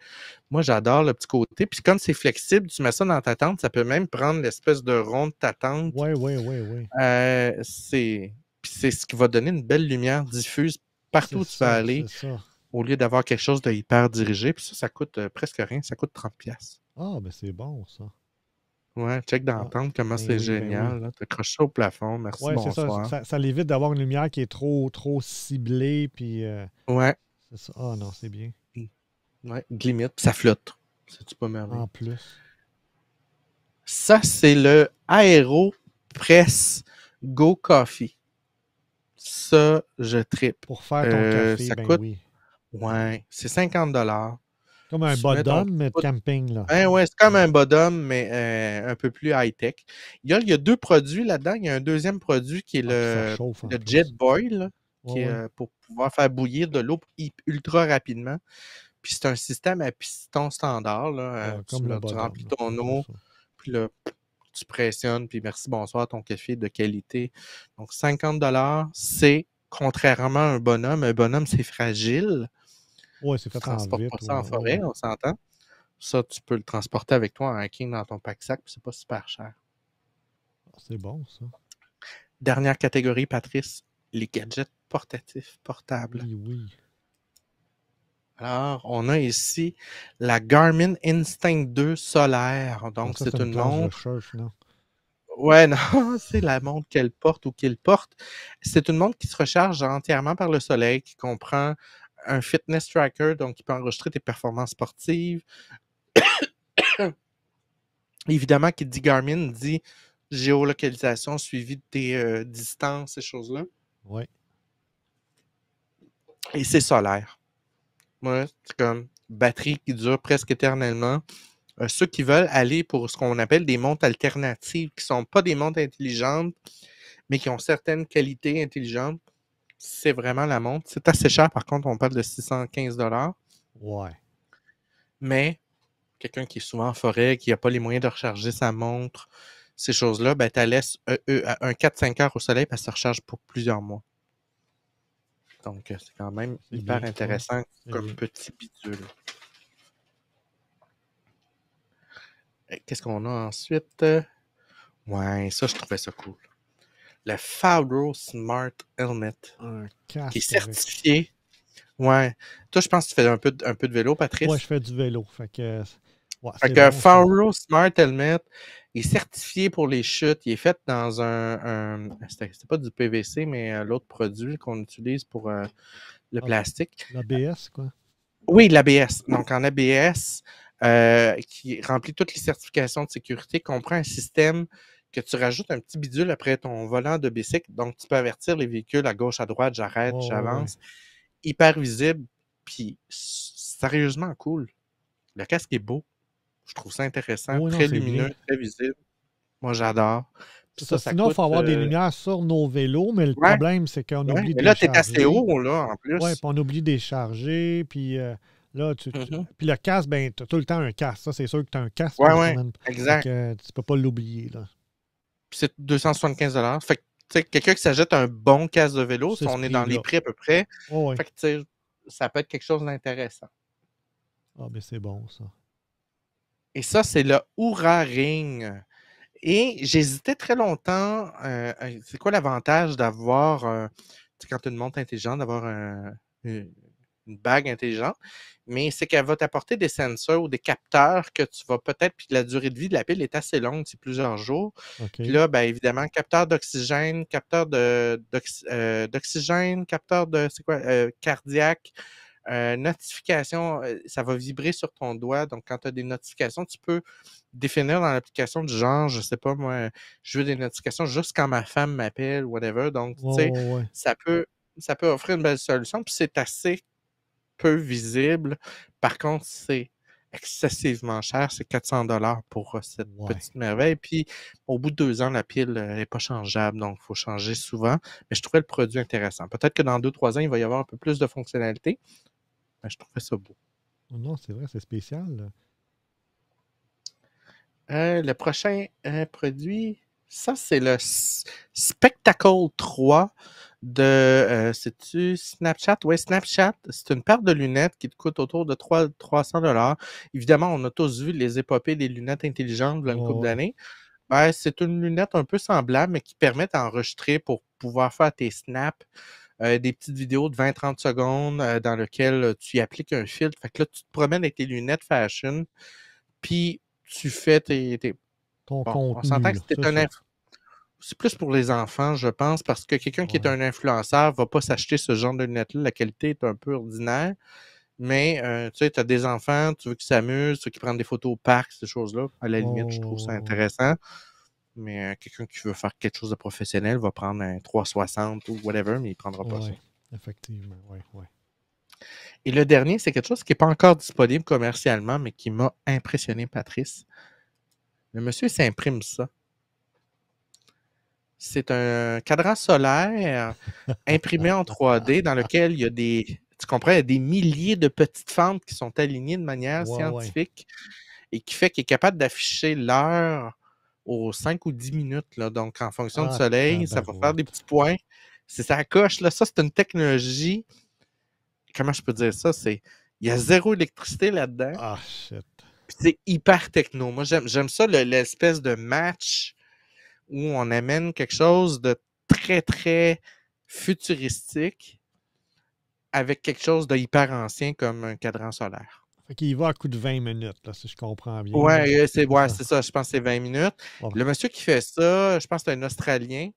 moi, j'adore le petit côté. Puis comme c'est flexible, tu mets ça dans ta tente, ça peut même prendre l'espèce de rond de ta tente. Oui, oui, oui, oui. C'est ce qui va donner une belle lumière diffuse partout C'est où tu vas ça, aller, c'est ça. au lieu d'avoir quelque chose de hyper dirigé. Puis ça coûte presque rien. Ça coûte 30$. Ah, ben c'est bon, ça. Ouais, check Ah, d'entendre comment ben c'est oui, ben oui. génial. Tu accroches ça au plafond. Merci, Ouais, c'est ça. bonsoir. Ça l'évite d'avoir une lumière qui est trop, trop ciblée, puis Ouais. c'est ça. Ah non, c'est bien. Ouais, limite, puis ça flotte. C'est-tu pas merveilleux? En plus. Ça, c'est le AeroPress Go Coffee. Ça, je trippe. Pour faire ton café, Ça ben coûte, oui. ouais, c'est 50$. Comme un Tu mets ton bottom, mais de camping, là. ben ouais, c'est comme un bottom, mais un peu plus high-tech. Il y a deux produits là-dedans. Il y a un deuxième produit qui est Ah, puis ça chauffe en le Jet plus. Boil, là, qui Ouais, ouais. est pour pouvoir faire bouillir de l'eau ultra rapidement. Puis c'est un système à piston standard. Là. Ouais, comme le Tu bottom, remplis là. ton Ouais, c'est eau, ça. puis là, tu pressionnes, puis merci, bonsoir, ton café de qualité. Donc 50$, c'est contrairement à un bonhomme, c'est fragile. Ouais, c'est Tu ne fait en transportes pas vitre. ça en Ouais, forêt, ouais. on s'entend. Ça, tu peux le transporter avec toi en hiking dans ton pack-sac, puis c'est pas super cher. Ah, c'est bon, ça. Dernière catégorie, Patrice, les gadgets portatifs, portables. Oui, oui. Alors, on a ici la Garmin Instinct 2 solaire. Ah, Donc, ça, c'est c'est une une planche de montre. surf, non? Ouais, non, c'est la montre qu'elle porte ou qu'il porte. C'est une montre qui se recharge entièrement par le soleil, qui comprend un fitness tracker, donc qui peut enregistrer tes performances sportives. Évidemment, qui dit Garmin dit géolocalisation suivie de tes distances, ces choses-là. Oui. Et c'est solaire. Ouais, c'est comme batterie qui dure presque éternellement. Ceux qui veulent aller pour ce qu'on appelle des montres alternatives, qui ne sont pas des montres intelligentes, mais qui ont certaines qualités intelligentes, c'est vraiment la montre. C'est assez cher, par contre, on parle de 615$. Ouais. Mais quelqu'un qui est souvent en forêt, qui n'a pas les moyens de recharger sa montre, ces choses-là, ben, tu laisses un 4-5 heures au soleil, parce que ça recharge pour plusieurs mois. Donc, c'est quand même C'est hyper bien. Ouais, intéressant c'est comme bien. petit bidule. Qu'est-ce qu'on a ensuite? Ouais, ça, je trouvais ça cool. Le Fabro Smart Helmet, Un qui est casque avec. certifié. Ouais. Toi, je pense que tu fais un peu de vélo, Ouais, je Patrice. fais du vélo. Fait que, ouais, Fait c'est que bon, ça. Fabro Smart Helmet est certifié pour les chutes. Il est fait dans c'était pas du PVC, mais l'autre produit qu'on utilise pour le Ah, plastique. l'ABS, quoi. Oui, l'ABS. Donc, en ABS, qui remplit toutes les certifications de sécurité, comprend un système que tu rajoutes un petit bidule après ton volant de bicycle. Donc, tu peux avertir les véhicules à gauche, à droite, j'arrête, Ouais, ouais, ouais. j'avance. hyper visible, puis sérieusement cool. Le casque est beau. Je trouve ça intéressant, Oui, non, très c'est bien. lumineux, très visible. Moi, j'adore. Puis C'est ça. ça Sinon, il coûte... faut avoir des lumières sur nos vélos, mais le ouais, problème, c'est qu'on ouais. oublie Mais de les là, tu es assez charger. haut, là, en Oui, puis plus. on oublie de les charger, puis là, puis le casque, ben, tu as tout le temps un casque. Ça, c'est sûr que tu as un casque, Ouais, mais ouais, fait exact. que, tu peux pas l'oublier, là. Puis c'est 275 $. Fait que, tu sais, quelqu'un qui s'achète un bon casque de vélo, si C'est ce on est dans les prix-là. prix à peu près, Oh, oui. fait que, tu sais, ça peut être quelque chose d'intéressant. Ah, ben c'est bon, ça. Et ça, c'est le Oura Ring. Et j'hésitais très longtemps. C'est quoi l'avantage d'avoir, tu sais, quand tu as une montre intelligente, d'avoir une une bague intelligente? Mais c'est qu'elle va t'apporter des sensors ou des capteurs que tu vas peut-être, puis la durée de vie de la pile est assez longue, c'est plusieurs jours. Puis OK. là, bien évidemment, capteur d'oxygène, capteur d'oxygène, capteur de, c'est quoi, cardiaque, notification, ça va vibrer sur ton doigt. Donc, quand tu as des notifications, tu peux définir dans l'application du genre, je sais pas moi, je veux des notifications juste quand ma femme m'appelle, whatever. Donc, tu Ouais, sais, ouais, ouais. ça peut, ça peut offrir une belle solution. Puis c'est assez peu visible. Par contre, c'est excessivement cher. C'est 400 $ pour cette Ouais. petite merveille. Puis, au bout de 2 ans, la pile n'est pas changeable. Donc, il faut changer souvent. Mais je trouvais le produit intéressant. Peut-être que dans 2-3 ans, il va y avoir un peu plus de fonctionnalités. Mais je trouvais ça beau. Non, c'est vrai, c'est spécial, là. Le prochain produit, ça, c'est le Spectacle 3 de, c'est-tu Snapchat? Oui, Snapchat. C'est une paire de lunettes qui te coûte autour de 300 $. Évidemment, on a tous vu les épopées des lunettes intelligentes il y a une couple Ouais, ouais. d'années. Ben, c'est une lunette un peu semblable, mais qui permet d'enregistrer pour pouvoir faire tes snaps, des petites vidéos de 20-30 secondes dans lesquelles tu y appliques un filtre. Fait que là, tu te promènes avec tes lunettes fashion, puis tu fais Ton bon, on s'entend contenu, que là, si t'es c'est un ça. c'est plus pour les enfants, je pense, parce que quelqu'un qui est Ouais. un influenceur va pas s'acheter ce genre de lunettes-là. La qualité est un peu ordinaire. Mais, tu sais, tu as des enfants, tu veux qu'ils s'amusent, tu veux qu'ils prennent des photos au parc, ces choses-là. À la Ouais, limite, je ouais, trouve ça ouais, ouais. intéressant. Mais quelqu'un qui veut faire quelque chose de professionnel va prendre un 360 ou whatever, mais il prendra pas ça. Ouais, effectivement, ouais, ouais. Et le dernier, c'est quelque chose qui n'est pas encore disponible commercialement, mais qui m'a impressionné, Patrice. Le monsieur s'imprime ça. C'est un cadran solaire imprimé en 3D dans lequel il y a tu comprends, il y a des milliers de petites fentes qui sont alignées de manière Ouais, ouais. scientifique et qui fait qu'il est capable d'afficher l'heure aux 5 ou 10 minutes, là. Donc, en fonction du Ah, soleil, ça va faire des tabarouette. petits points. C'est ça coche, là. Ça, c'est une technologie. Comment je peux dire ça? Il y a zéro électricité là-dedans. Ah, shit. Puis c'est hyper techno. Moi, j'aime ça, l'espèce de match où on amène quelque chose de très, très futuristique avec quelque chose de hyper ancien comme un cadran solaire. Fait qu'il va à coup de 20 minutes, là, si je comprends bien, là. Ouais, C'est ça. c'est ça. Je pense que c'est 20 minutes. Bon. Le monsieur qui fait ça, je pense que c'est un Australien.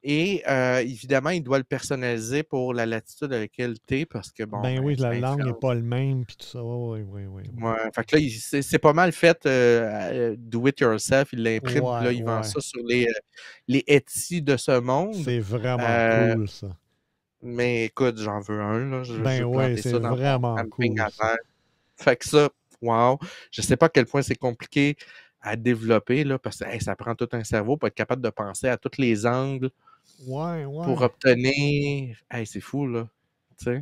Et évidemment, il doit le personnaliser pour la latitude à laquelle tu es parce que, bon, Ben ben, oui, la ça langue n'est influence. pas le même, puis tout ça. Oui, oui, oui, oui. Ouais, fait que là, c'est pas mal fait do it yourself. Il l'imprime, puis là, Ouais, il vend ouais. ça sur les Etsy de ce monde. C'est vraiment Euh, cool, ça. mais écoute, j'en veux un, là. Je Ben veux oui, planter c'est ça dans mon vraiment camping cool, à ça. terre. Fait que ça, wow. Je sais pas à quel point c'est compliqué à développer, là, parce que hey, ça prend tout un cerveau pour être capable de penser à tous les angles Ouais, pour ouais. obtenir. Hey, c'est fou, là. Tu sais?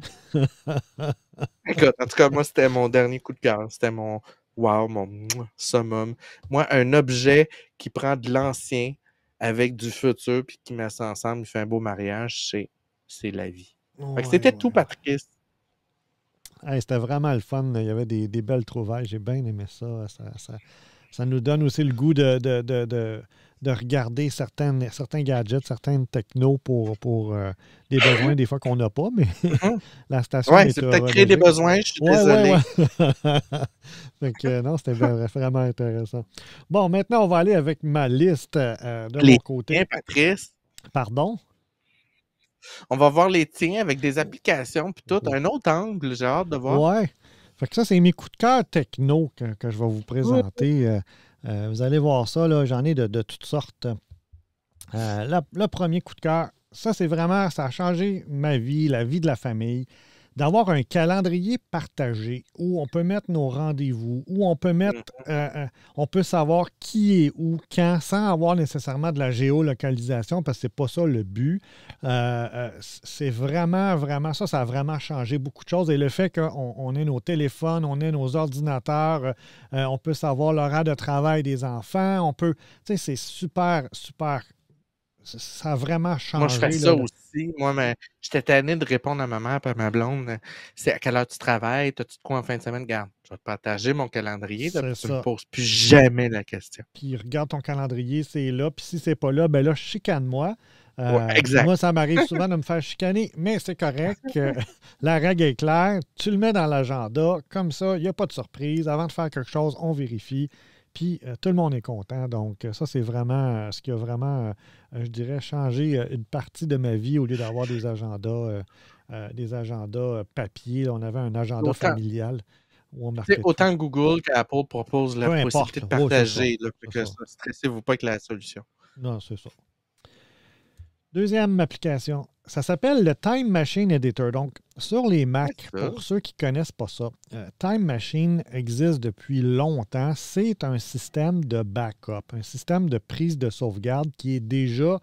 Écoute, en tout cas, moi, c'était mon dernier coup de cœur. C'était mon wow, mon summum. Moi, un objet qui prend de l'ancien avec du futur puis qui met ça ensemble, il fait un beau mariage, c'est la vie. Fait que Ouais, c'était tout, ouais. Patrice. Hey, c'était vraiment le fun. Il y avait des belles trouvailles. J'ai bien aimé ça. Ça nous donne aussi le goût de regarder certains gadgets, certaines technos pour des besoins des fois qu'on n'a pas, mais Mhm. la station Ouais, c'est peut-être créer des météorologique. besoins, je suis Ouais, ouais, désolé. ouais. Fait que, non, c'était vraiment intéressant. Bon, maintenant, on va aller avec ma liste de Les mon côté. tiens, Patrice. Pardon? On va voir les tiens avec des applications puis tout. Un autre angle, j'ai hâte de voir. Ouais. Fait que ça, c'est mes coups de cœur techno que je vais vous présenter. Vous allez voir ça, là, j'en ai de toutes sortes. Le premier coup de cœur, ça, c'est vraiment, ça a changé ma vie, la vie de la famille. d'avoir un calendrier partagé où on peut mettre nos rendez-vous, où on peut mettre, on peut savoir qui est où, quand, sans avoir nécessairement de la géolocalisation, parce que c'est pas ça le but. C'est vraiment ça, ça a vraiment changé beaucoup de choses. Et le fait qu'on ait nos téléphones, on ait nos ordinateurs, on peut savoir l'horaire de travail des enfants, on peut, tu sais, c'est super, super. Ça a vraiment Moi, je fais changé. ça Là, aussi. Moi, j'étais tanné de répondre à ma mère et à ma blonde. C'est à quelle heure tu travailles? T'as-tu de quoi en fin de semaine? Garde, je vais te partager mon calendrier, là, c'est puis tu me ça. poses plus jamais la question. Puis regarde ton calendrier, c'est là. Puis si c'est pas là, ben là, chicane-moi. Ouais, Puis exact. moi, ça m'arrive souvent de me faire chicaner, mais c'est correct. La règle est claire. Tu le mets dans l'agenda. Comme ça, il n'y a pas de surprise. Avant de faire quelque chose, on vérifie. Puis tout le monde est content. Donc, ça, c'est vraiment ce qui a vraiment, je dirais, changé une partie de ma vie au lieu d'avoir des agendas papier. Là, on avait un agenda Autant, familial où on tu sais, marquait tout. autant Google qu'Apple propose la Peu possibilité importe. de Oui, c'est ça. partager. Là, fait C'est que ça. ça, stressez-vous pas avec la solution. Non, c'est ça. Deuxième application, ça s'appelle le Time Machine Editor. Donc, sur les Mac, C'est ça. pour ceux qui ne connaissent pas ça, Time Machine existe depuis longtemps. C'est un système de backup, un système de prise de sauvegarde qui est déjà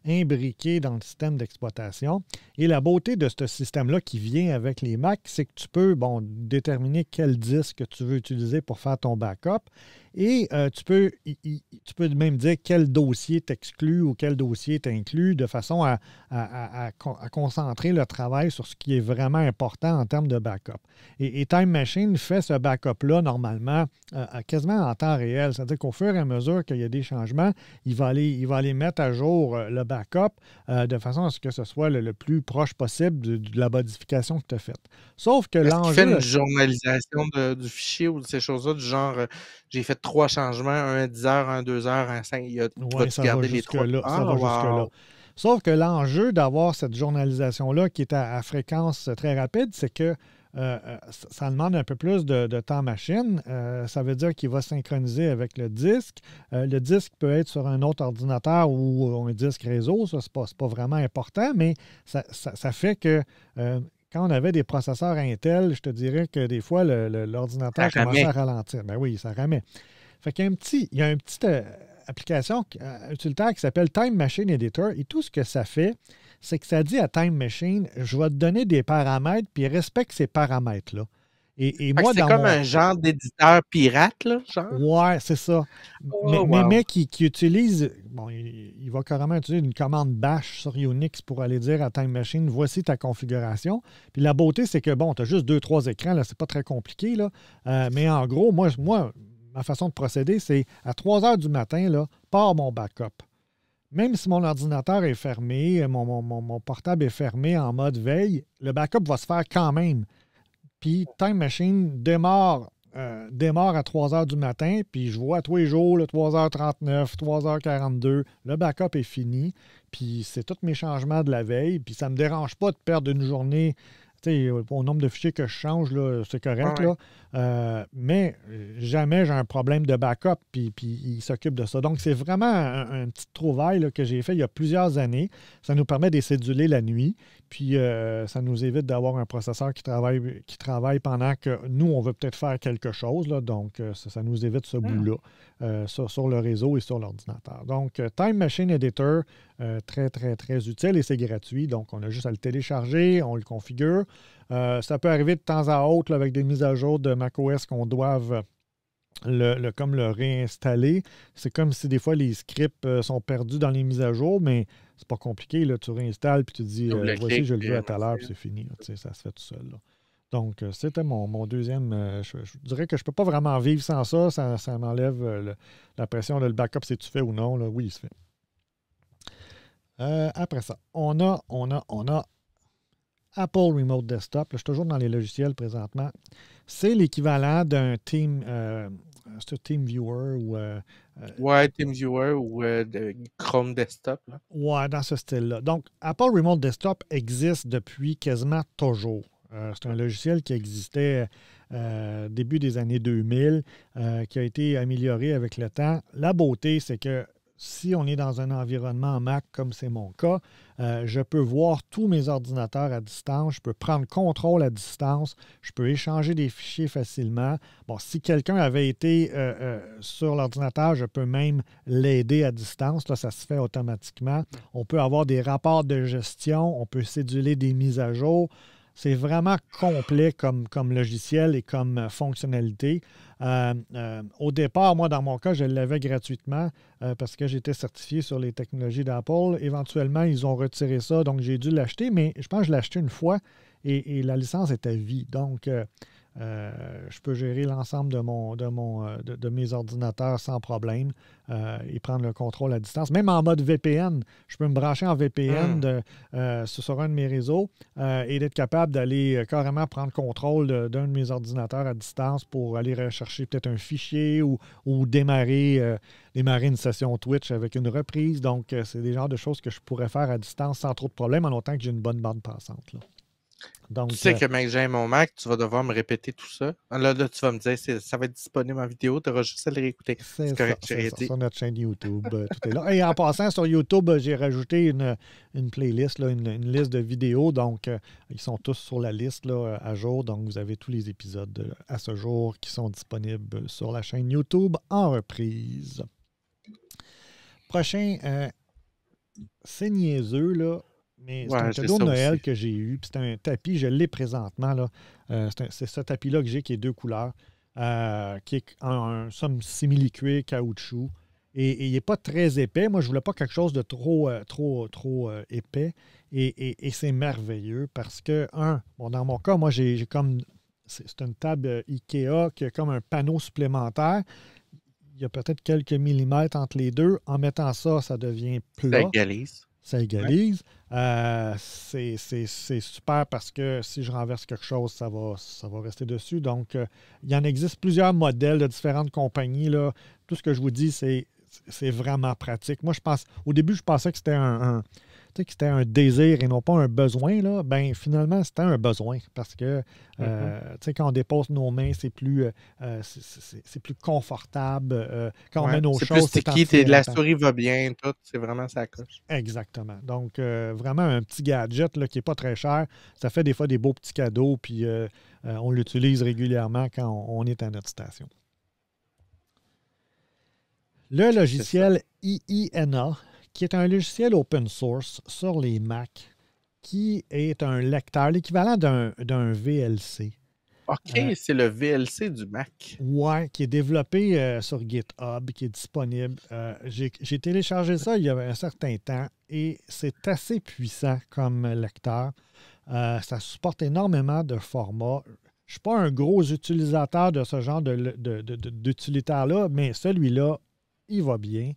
imbriqué dans le système d'exploitation. Et la beauté de ce système-là qui vient avec les Mac, c'est que tu peux déterminer quel disque tu veux utiliser pour faire ton backup. Et tu peux même dire quel dossier t'exclut ou quel dossier t'inclut de façon à concentrer le travail sur ce qui est vraiment important en termes de backup. Et Time Machine fait ce backup-là normalement quasiment en temps réel. C'est-à-dire qu'au fur et à mesure qu'il y a des changements, il va aller mettre à jour le backup de façon à ce que ce soit le plus proche possible de la modification que tu as faite. Sauf que Est-ce qu'il fait l'enjeu. une journalisation du fichier ou de ces choses-là, du genre, j'ai fait 3 changements, un à 10 heures, un à 2 heures, un à 5, Oui, vas-tu ça va garder les 3? jusque-là. Ça Ah, va jusque-là. wow! Sauf que l'enjeu d'avoir cette journalisation-là qui est à fréquence très rapide, c'est que ça demande un peu plus de temps machine. Ça veut dire qu'il va synchroniser avec le disque. Le disque peut être sur un autre ordinateur ou un disque réseau. Ça, c'est pas vraiment important, mais ça fait que quand on avait des processeurs Intel, je te dirais que des fois, l'ordinateur Ça commençait remet. à ralentir. Ben oui, ça ramait. Fait qu'il y a une petite application utilitaire qui s'appelle Time Machine Editor et tout ce que ça fait, c'est que ça dit à Time Machine, je vais te donner des paramètres puis respecte ces paramètres-là. Et Fait que moi, c'est dans comme mon. un genre d'éditeur pirate, là, genre? Ouais, c'est ça. Oh, wow! Mais qui utilise. Bon, il va carrément utiliser une commande bash sur Unix pour aller dire à Time Machine, voici ta configuration. Puis la beauté, c'est que, bon, tu as juste 2-3 écrans, là, c'est pas très compliqué, là. Mais en gros, moi, ma façon de procéder, c'est à 3 heures du matin, là, part mon backup. Même si mon ordinateur est fermé, mon portable est fermé en mode veille, le backup va se faire quand même. Puis Time Machine démarre à 3 heures du matin, puis je vois tous les jours, 3h39, 3h42, le backup est fini, puis c'est tous mes changements de la veille, puis ça ne me dérange pas de perdre une journée. Au nombre de fichiers que je change, là, c'est correct. Ouais. Là. Mais jamais j'ai un problème de backup, puis il s'occupe de ça. Donc, c'est vraiment un petit trouvaille là, que j'ai fait il y a plusieurs années. Ça nous permet de céduler la nuit, puis ça nous évite d'avoir un processeur qui travaille pendant que nous, on veut peut-être faire quelque chose. Là. Donc, ça nous évite ce bout-là sur le réseau et sur l'ordinateur. Donc, Time Machine Editor, très, très, très utile et c'est gratuit. Donc, on a juste à le télécharger, on le configure. Ça peut arriver de temps à autre là, avec des mises à jour de macOS qu'on doive comme le réinstaller. C'est comme si des fois les scripts sont perdus dans les mises à jour, mais c'est pas compliqué. Là. Tu réinstalles puis tu dis voici, je le veux à tout à l'heure, puis c'est fini. Là. Ça se fait tout seul. Là. Donc, c'était mon deuxième. Je dirais que je ne peux pas vraiment vivre sans ça. Ça m'enlève la pression de le backup si tu fais ou non. Là. Oui, il se fait. Après ça, on a Apple Remote Desktop. Là, je suis toujours dans les logiciels présentement. C'est l'équivalent d'un TeamViewer ou. Ouais, TeamViewer ou de Chrome Desktop. Là. Ouais, dans ce style-là. Donc, Apple Remote Desktop existe depuis quasiment toujours. C'est un logiciel qui existait début des années 2000, qui a été amélioré avec le temps. La beauté, c'est que si on est dans un environnement Mac, comme c'est mon cas, je peux voir tous mes ordinateurs à distance, je peux prendre contrôle à distance, je peux échanger des fichiers facilement. Bon, si quelqu'un avait été sur l'ordinateur, je peux même l'aider à distance. Là, ça se fait automatiquement. On peut avoir des rapports de gestion, on peut céduler des mises à jour. C'est vraiment complet comme logiciel et comme fonctionnalité. Au départ, moi, dans mon cas, je l'avais gratuitement parce que j'étais certifié sur les technologies d'Apple. Éventuellement, ils ont retiré ça, donc j'ai dû l'acheter, mais je pense que je l'ai acheté une fois et la licence est à vie. Donc, je peux gérer l'ensemble de mes ordinateurs sans problème et prendre le contrôle à distance. Même en mode VPN, je peux me brancher en VPN sur un de mes réseaux et d'être capable d'aller carrément prendre contrôle d'un de mes ordinateurs à distance pour aller rechercher peut-être un fichier ou démarrer une session Twitch avec une reprise. Donc, c'est des genres de choses que je pourrais faire à distance sans trop de problèmes en autant que j'ai une bonne bande passante, là. Donc, tu sais que mec, j'ai mon Mac, tu vas devoir me répéter tout ça. Là, tu vas me dire, ça va être disponible en vidéo, tu auras juste à le réécouter. C'est correct, ça, sur notre chaîne YouTube. Tout est là. Et en passant, sur YouTube, j'ai rajouté une playlist, là, une liste de vidéos. Donc, ils sont tous sur la liste là, à jour. Donc, vous avez tous les épisodes à ce jour qui sont disponibles sur la chaîne YouTube en reprise. Prochain, c'est niaiseux, là. Mais c'est un cadeau de Noël que j'ai eu. C'est un tapis, je l'ai présentement. Là. C'est ce tapis-là que j'ai qui est 2 couleurs, qui est un simili-cuir caoutchouc. Et il n'est pas très épais. Moi, je ne voulais pas quelque chose de trop épais. Et c'est merveilleux parce que, dans mon cas, moi, j'ai comme. C'est une table IKEA qui a comme un panneau supplémentaire. Il y a peut-être quelques millimètres entre les deux. En mettant ça, ça devient plat. Ça égalise. Ça égalise. Ouais. C'est super parce que si je renverse quelque chose, ça va rester dessus. Donc, il en existe plusieurs modèles de différentes compagnies, là. Tout ce que je vous dis, c'est vraiment pratique. Moi, au début, je pensais que c'était que c'était un désir et non pas un besoin. Là. Ben, finalement, c'était un besoin parce que quand on dépose nos mains, c'est plus confortable. Quand on met nos choses, c'est plus sticky, la souris va bien, tout. C'est vraiment ça coche. Exactement. Donc, vraiment un petit gadget là, qui n'est pas très cher. Ça fait des fois des beaux petits cadeaux, puis on l'utilise régulièrement quand on est à notre station. Le logiciel IINA, qui est un logiciel open source sur les Mac, qui est un lecteur, l'équivalent d'un VLC. OK, c'est le VLC du Mac. Oui, qui est développé sur GitHub, qui est disponible. J'ai téléchargé ça il y a un certain temps et c'est assez puissant comme lecteur. Ça supporte énormément de formats. Je ne suis pas un gros utilisateur de ce genre d'utilitaire-là, mais celui-là, il va bien.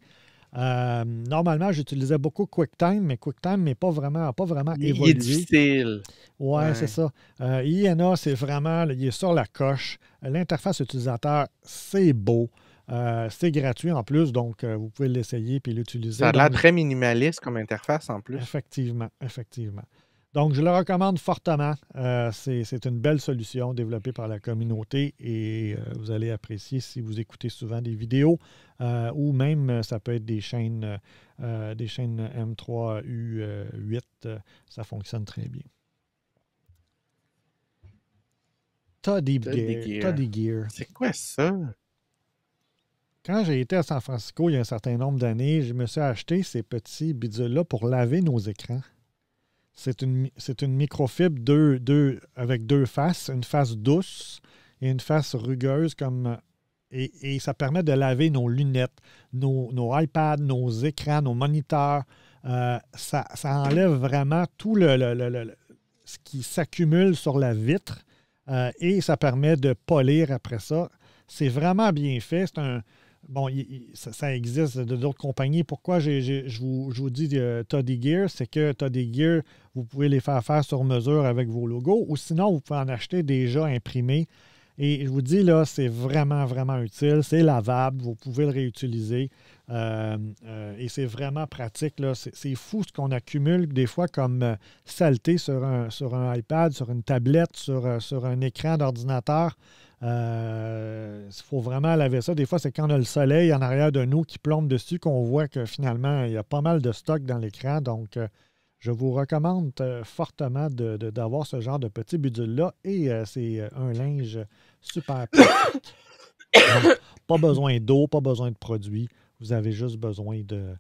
Normalement, j'utilisais beaucoup QuickTime, mais QuickTime n'est pas vraiment évolué. Il est difficile. Ouais, c'est ça. INA, c'est vraiment, il est sur la coche. L'interface utilisateur, c'est beau. C'est gratuit en plus, donc vous pouvez l'essayer et l'utiliser. Ça a l'air très minimaliste comme interface en plus. Effectivement. Donc, je le recommande fortement. C'est une belle solution développée par la communauté et vous allez apprécier si vous écoutez souvent des vidéos ou même ça peut être des chaînes M3U8. Ça fonctionne très bien. Toddy Gear. C'est quoi ça? Quand j'ai été à San Francisco il y a un certain nombre d'années, je me suis acheté ces petits bidules-là pour laver nos écrans. C'est une microfibre avec 2 faces, une face douce et une face rugueuse et ça permet de laver nos lunettes, nos iPads, nos écrans, nos moniteurs. Ça enlève vraiment tout ce qui s'accumule sur la vitre et ça permet de polir après ça. C'est vraiment bien fait. Ça existe de d'autres compagnies. Pourquoi je vous dis Toddy Gear, c'est que Toddy Gear, vous pouvez les faire sur mesure avec vos logos ou sinon, vous pouvez en acheter déjà imprimés. Et je vous dis, là, c'est vraiment, vraiment utile. C'est lavable. Vous pouvez le réutiliser. Et c'est vraiment pratique. Là. C'est fou ce qu'on accumule des fois comme saleté sur un iPad, sur une tablette, sur un écran d'ordinateur. Il faut vraiment laver ça. Des fois, c'est quand on a le soleil en arrière de nous qui plombe dessus qu'on voit que finalement, il y a pas mal de stock dans l'écran. Donc, je vous recommande fortement d'avoir ce genre de petit bidule-là. Et c'est un linge super pratique. Donc, pas besoin d'eau, pas besoin de produits. Vous avez juste besoin euh,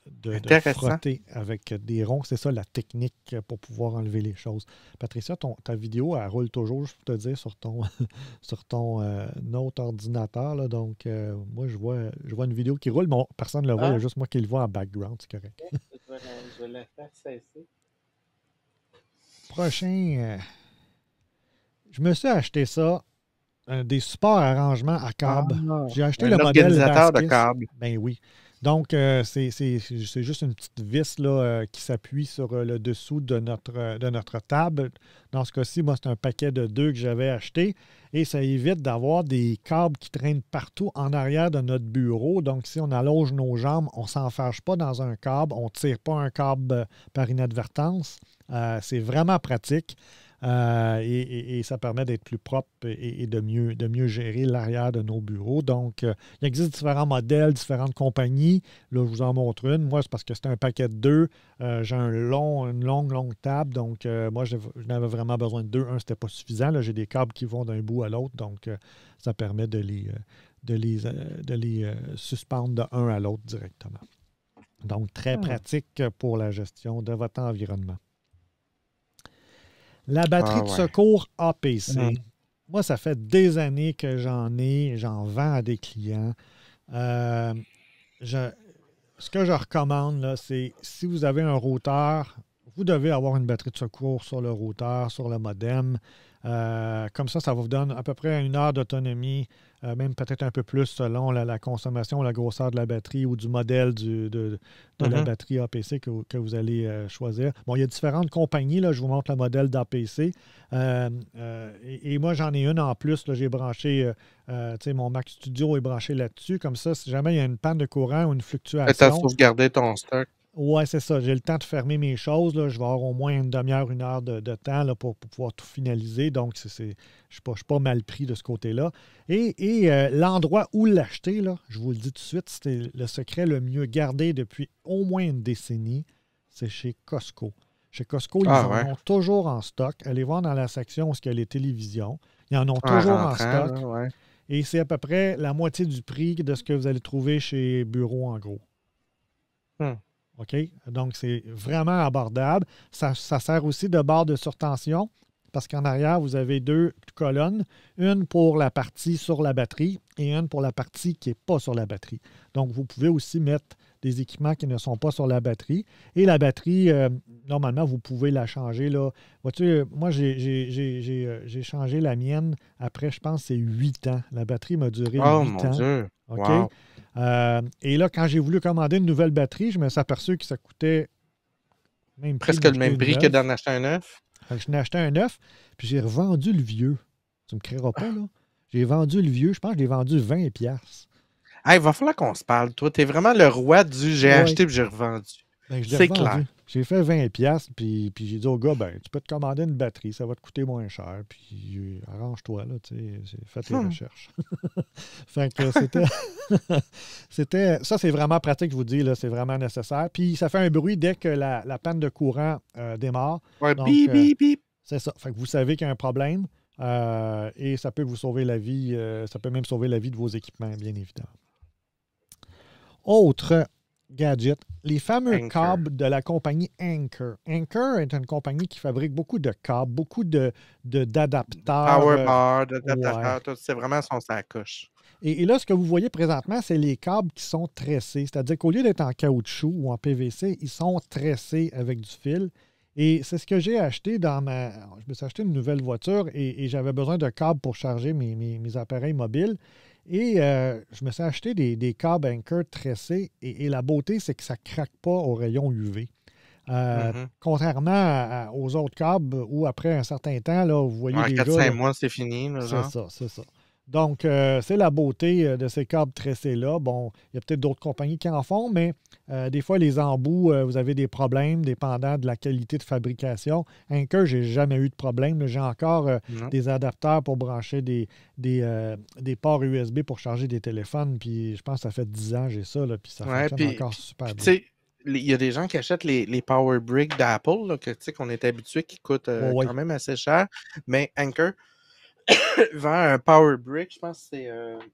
de Intéressant. frotter avec des ronds. C'est ça la technique pour pouvoir enlever les choses. Patricia, ta vidéo, elle roule toujours, je peux te dire, sur ton, sur ton autre ordinateur. Là. Donc, moi, je vois une vidéo qui roule, mais personne ne le voit, il y a juste moi qui le vois en background, c'est correct. Je vais la faire cesser. Prochain, je me suis acheté ça, des supports arrangements à câble. J'ai acheté le modèle organisateur de Baskis. câbles. Ben oui. Donc, c'est juste une petite vis là, qui s'appuie sur le dessous de notre table. Dans ce cas-ci, moi, c'est un paquet de 2 que j'avais acheté et ça évite d'avoir des câbles qui traînent partout en arrière de notre bureau. Donc, si on allonge nos jambes, on ne s'enfarge pas dans un câble, on ne tire pas un câble par inadvertance. C'est vraiment pratique. Et ça permet d'être plus propre et de mieux gérer l'arrière de nos bureaux. Donc, il existe différents modèles, différentes compagnies. Là, je vous en montre une. Moi, c'est parce que c'est un paquet de 2. J'ai une longue table. Donc, moi, je n'avais vraiment besoin de 2. Un, c'était pas suffisant. Là, j'ai des câbles qui vont d'un bout à l'autre. Donc, ça permet de les suspendre d'un à l'autre directement. Donc, très pratique pour la gestion de votre environnement. La batterie de secours APC. Moi, ça fait des années que j'en vends à des clients. Ce que je recommande, là, c'est si vous avez un routeur, vous devez avoir une batterie de secours sur le routeur, sur le modem. Comme ça va vous donner à peu près 1 heure d'autonomie, même peut-être un peu plus selon la consommation, la grosseur de la batterie ou du modèle de la batterie APC que vous allez choisir. Bon, il y a différentes compagnies. Là, je vous montre le modèle d'APC. Et moi, j'en ai une en plus. Là, j'ai branché, mon Mac Studio est branché là-dessus. Comme ça, si jamais il y a une panne de courant ou une fluctuation. Tu as sauvegardé ton stock. Oui, c'est ça. J'ai le temps de fermer mes choses. Là. Je vais avoir au moins une demi-heure, 1 heure de temps là, pour pouvoir tout finaliser. Donc, je ne suis pas mal pris de ce côté-là. Et l'endroit où l'acheter, là, je vous le dis tout de suite, c'était le secret le mieux gardé depuis au moins une décennie, c'est chez Costco. Chez Costco, ils en ont toujours en stock. Allez voir dans la section où il y a les télévisions. Ils en ont toujours en stock. Là, et c'est à peu près la moitié du prix de ce que vous allez trouver chez Bureau en gros. OK? Donc, c'est vraiment abordable. Ça sert aussi de barre de surtension parce qu'en arrière, vous avez 2 colonnes, une pour la partie sur la batterie et une pour la partie qui n'est pas sur la batterie. Donc, vous pouvez aussi mettre des équipements qui ne sont pas sur la batterie. Et la batterie, normalement, vous pouvez la changer. Là. Vois-tu, moi, j'ai changé la mienne après, je pense, c'est 8 ans. La batterie m'a duré 8 ans. Dieu! OK? Wow. Et là, quand j'ai voulu commander une nouvelle batterie, je me suis aperçu que ça coûtait presque le même prix que d'en acheter un neuf. Je n'ai acheté un neuf, puis j'ai revendu le vieux. Tu ne me créeras pas, là. J'ai vendu le vieux, je pense que je l'ai vendu 20$. Hey, il va falloir qu'on se parle. Toi, tu es vraiment le roi du j'ai acheté puis j'ai revendu. Ben, c'est clair. J'ai fait 20$, puis j'ai dit au gars, ben, tu peux te commander une batterie, ça va te coûter moins cher, puis arrange-toi, là, tu sais, fais tes recherches. Fait que ça, c'est vraiment pratique, je vous dis, là, c'est vraiment nécessaire. Puis ça fait un bruit dès que la panne de courant démarre. Ouais, donc, bip, bip, bip. C'est ça. Fait que vous savez qu'il y a un problème et ça peut vous sauver la vie, ça peut même sauver la vie de vos équipements, bien évidemment. Autre gadget, les fameux câbles de la compagnie Anker. Anker est une compagnie qui fabrique beaucoup de câbles, beaucoup d'adapteurs. Powerbar, d'adaptateurs, c'est vraiment son sacoche. Et là, ce que vous voyez présentement, c'est les câbles qui sont tressés. C'est-à-dire qu'au lieu d'être en caoutchouc ou en PVC, ils sont tressés avec du fil. Et c'est ce que j'ai acheté Je me suis acheté une nouvelle voiture et j'avais besoin de câbles pour charger mes appareils mobiles. Et je me suis acheté des câbles Anker tressés et la beauté, c'est que ça ne craque pas au rayon UV. Contrairement aux autres câbles où après un certain temps, là, vous voyez déjà... 4-5 mois, c'est fini. C'est ça. Donc, c'est la beauté de ces câbles tressés-là. Bon, il y a peut-être d'autres compagnies qui en font, mais des fois, les embouts, vous avez des problèmes dépendant de la qualité de fabrication. Anker, j'ai jamais eu de problème. J'ai encore Non. des adapteurs pour brancher des ports USB pour charger des téléphones. Puis je pense que ça fait 10 ans que j'ai ça, là, puis ça Ouais, fonctionne encore super tu bien. sais, il y a des gens qui achètent les Power Brick d'Apple, là, que, tu sais, qu'on est habitué, qui coûtent Ouais, ouais. quand même assez cher. Mais Anker vend un Power Brick, je pense que c'est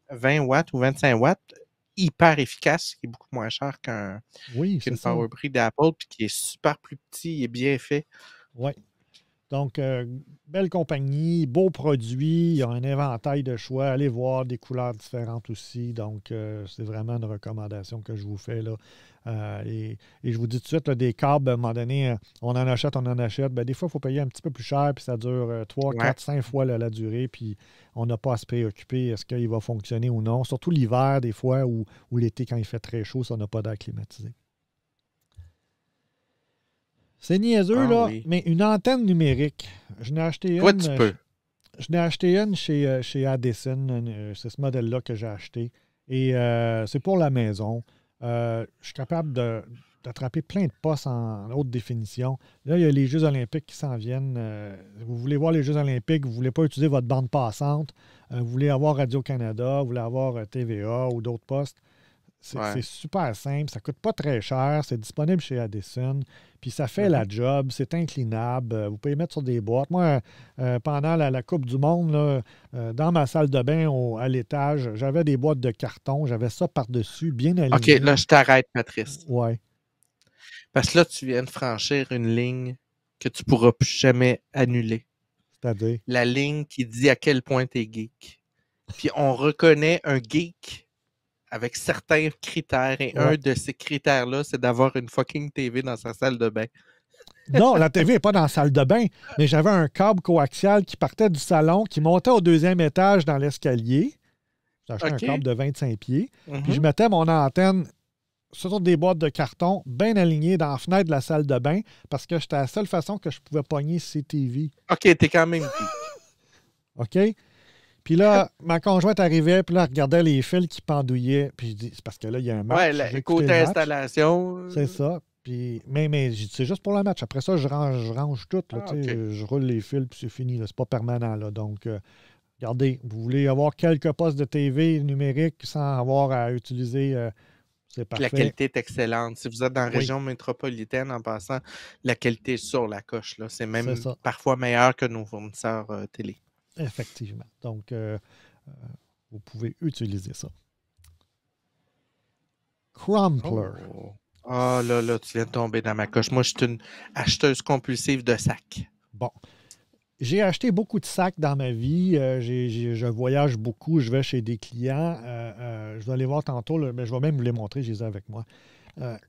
20 watts ou 25 watts, hyper efficace, qui est beaucoup moins cher Oui, c'est qu'une ça. Power Brick d'Apple, puis qui est super plus petit, il est bien fait. Oui. Donc, belle compagnie, beau produit, il y a un éventail de choix. Allez voir des couleurs différentes aussi. Donc, c'est vraiment une recommandation que je vous fais là. Et je vous dis tout de suite, là, des câbles, à un moment donné, on en achète, on en achète. Ben, des fois, il faut payer un petit peu plus cher, puis ça dure 3, Ouais. 4, 5 fois la durée, puis on n'a pas à se préoccuper est-ce qu'il va fonctionner ou non. Surtout l'hiver, des fois, ou l'été, quand il fait très chaud, ça n'a pas d'air climatisé. C'est niaiseux, Ah là, oui. mais une antenne numérique. Je n'ai acheté Toi, une. tu peux. Je n'ai acheté une chez Addison. C'est ce modèle-là que j'ai acheté. Et c'est pour la maison. Je suis capable d'attraper plein de postes en haute définition. Là, il y a les Jeux olympiques qui s'en viennent. Vous voulez voir les Jeux olympiques, vous ne voulez pas utiliser votre bande passante. Vous voulez avoir Radio-Canada, vous voulez avoir TVA ou d'autres postes. C'est super simple, ça ne coûte pas très cher, c'est disponible chez Addison, puis ça fait la job, c'est inclinable, vous pouvez mettre sur des boîtes. Moi, pendant la Coupe du Monde, là, dans ma salle de bain à l'étage, j'avais des boîtes de carton, j'avais ça par-dessus, bien aligné. OK, là, je t'arrête, Patrice. Ouais. Parce que là, tu viens de franchir une ligne que tu ne pourras plus jamais annuler. C'est-à-dire? La ligne qui dit à quel point tu es geek. Puis on reconnaît un geek avec certains critères, et un de ces critères-là, c'est d'avoir une fucking TV dans sa salle de bain. Non, la TV n'est pas dans la salle de bain, mais j'avais un câble coaxial qui partait du salon, qui montait au 2e étage dans l'escalier. J'ai acheté un câble de 25 pieds. Puis je mettais mon antenne sur des boîtes de carton bien alignées dans la fenêtre de la salle de bain parce que c'était la seule façon que je pouvais pogner CTV. OK, t'es quand même geek. OK? Puis là, ma conjointe arrivait, puis là, elle regardait les fils qui pendouillaient. Puis je dis, c'est parce que là, il y a un match. Ouais, le côté installation. C'est ça. Puis, mais c'est juste pour le match. Après ça, je range tout. Là, je roule les fils, puis c'est fini. C'est pas permanent. Là. Donc, regardez, vous voulez avoir quelques postes de TV numérique sans avoir à utiliser, c'est parfait. La qualité est excellente. Si vous êtes dans la région métropolitaine, en passant, la qualité est sur la coche. Là. C'est même parfois meilleur que nos fournisseurs télé. Effectivement. Donc, vous pouvez utiliser ça. Crumpler. Ah, là, tu viens de tomber dans ma coche. Moi, je suis une acheteuse compulsive de sacs. Bon. J'ai acheté beaucoup de sacs dans ma vie. Je voyage beaucoup. Je vais chez des clients. Je vais aller voir tantôt. Mais je vais même vous les montrer. Je les ai avec moi.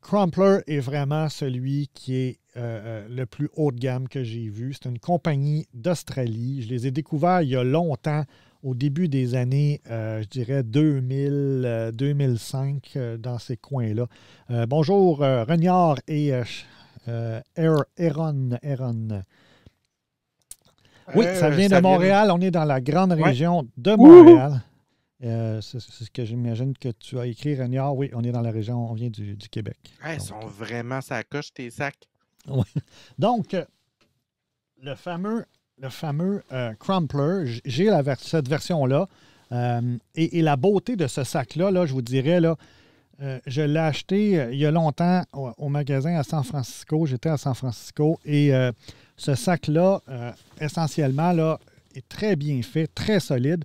Crumpler est vraiment celui qui est le plus haut de gamme que j'ai vu. C'est une compagnie d'Australie. Je les ai découverts il y a longtemps, au début des années, je dirais 2000, 2005, dans ces coins-là. Bonjour, Regnard et Aaron. Oui, ça vient de Montréal. On est dans la grande région de Montréal. C'est ce que j'imagine que tu as écrit, Regnard. Oui, on est dans la région, on vient du Québec. Ils sont vraiment ça coche, tes sacs. Oui. Donc, le fameux Crumpler, j'ai cette version-là. Et la beauté de ce sac-là, là, je vous dirais, là, je l'ai acheté il y a longtemps au magasin à San Francisco. J'étais à San Francisco et ce sac-là, essentiellement, là, est très bien fait, très solide.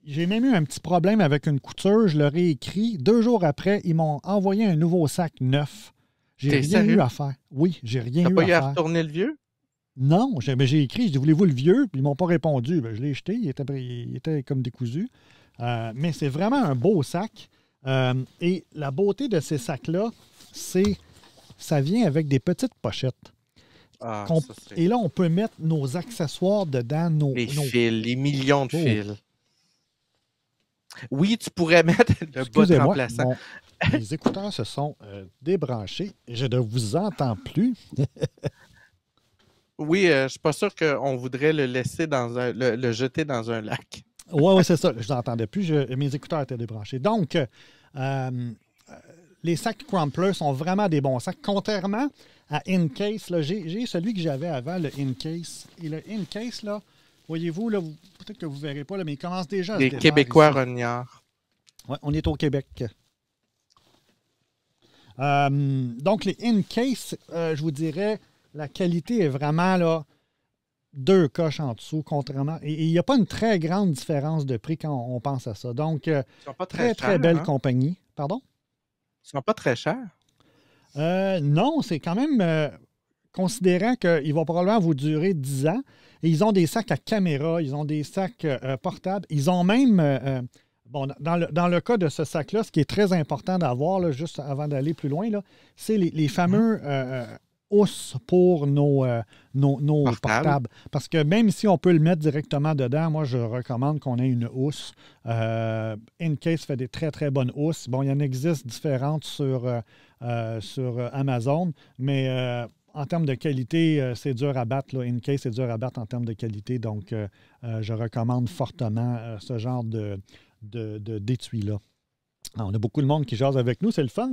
J'ai même eu un petit problème avec une couture. Je leur ai écrit. 2 jours après, ils m'ont envoyé un nouveau sac neuf. J'ai rien eu à faire. Oui, j'ai rien eu à faire. T'as pas eu à retourner le vieux? Non, j'ai écrit. Je dis, voulez-vous le vieux? Puis ils m'ont pas répondu. Ben, je l'ai jeté. Il était comme décousu. Mais c'est vraiment un beau sac. Et la beauté de ces sacs-là, ça vient avec des petites pochettes. Et là, on peut mettre nos accessoires dedans. Les fils, les millions de fils. Oui, tu pourrais mettre le bas de remplaçant. Les écouteurs se sont débranchés. Je ne vous entends plus. Oui, je ne suis pas sûr qu'on voudrait le laisser le jeter dans un lac. Oui, ouais, c'est ça. Je n'entendais plus. Mes écouteurs étaient débranchés. Donc, les sacs Crumpler sont vraiment des bons sacs. Contrairement à Incase, là, j'ai celui que j'avais avant, le Incase. Et le Incase, là, voyez-vous, là, peut-être que vous ne verrez pas, là, mais il commence déjà à se Les défaire Québécois ici. rognards. Ouais, on est au Québec. Donc, les Incase, je vous dirais, la qualité est vraiment là, 2 coches en dessous, contrairement. Et il n'y a pas une très grande différence de prix quand on pense à ça. Donc, Ils sont pas très très, très chers, belle hein? compagnie. Pardon? Ils sont pas très chers. Non, c'est quand même considérant qu'il va probablement vous durer 10 ans. Et ils ont des sacs à caméra, ils ont des sacs portables. Ils ont même, bon, dans le cas de ce sac-là, ce qui est très important d'avoir, là, juste avant d'aller plus loin, là, c'est les fameux housses pour nos portables. Parce que même si on peut le mettre directement dedans, moi, je recommande qu'on ait une housse. Incase fait des très, très bonnes housses. Bon, il y en existe différentes sur Amazon, mais en termes de qualité, c'est dur à battre. Là. Incase, c'est dur à battre en termes de qualité. Donc, je recommande fortement ce genre d'étui-là. On a beaucoup de monde qui jase avec nous. C'est le fun.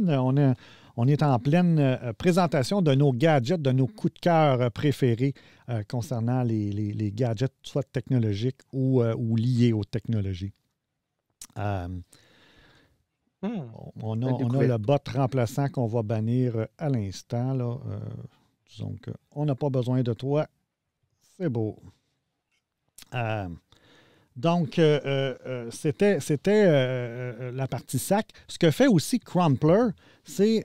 On est en pleine présentation de nos gadgets, de nos coups de cœur préférés concernant les gadgets, soit technologiques ou liés aux technologies. On a le bot remplaçant qu'on va bannir à l'instant. Là. Disons qu'on n'a pas besoin de toi. C'est beau. Donc, c'était la partie sac. Ce que fait aussi Crumpler, c'est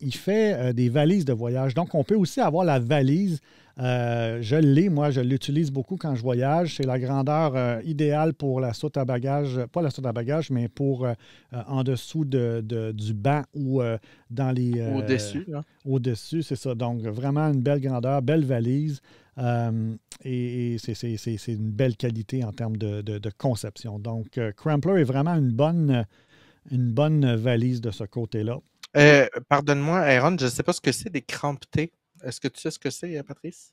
il fait des valises de voyage. Donc, on peut aussi avoir la valise. Je l'ai, moi, je l'utilise beaucoup quand je voyage. C'est la grandeur idéale pour la soute à bagages, pas la soute à bagages, mais pour en dessous du banc ou dans les... Au-dessus, là. Au-dessus, c'est ça. Donc, vraiment une belle grandeur, belle valise. Et c'est une belle qualité en termes de conception. Donc, Crumpler est vraiment une bonne valise de ce côté-là. Pardonne-moi, Aaron, je ne sais pas ce que c'est des crampetés. Est-ce que tu sais ce que c'est, Patrice?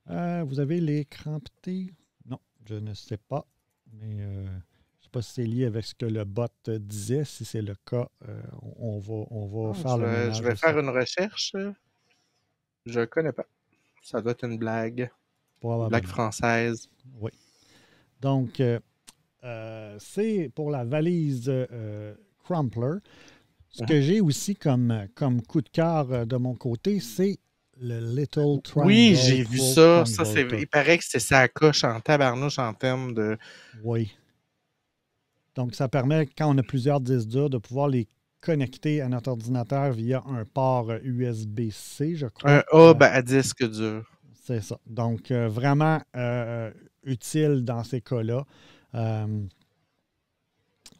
Vous avez les crampetés? Non, je ne sais pas. Mais je ne sais pas si c'est lié avec ce que le bot disait. Si c'est le cas, on va faire le ménage. Je vais faire une recherche. Je ne connais pas. Ça doit être une blague. Une blague française. Oui. Donc, c'est pour la valise Crumpler. Ce que j'ai aussi comme coup de cœur de mon côté, c'est le Little Triangle. Oui, j'ai vu ça. Il paraît que c'est ça coche en tabarnouche en termes de... Oui. Donc, ça permet, quand on a plusieurs disques durs, de pouvoir les connecter à notre ordinateur via un port USB-C, je crois. Un hub à disque dur. C'est ça. Donc, vraiment utile dans ces cas-là.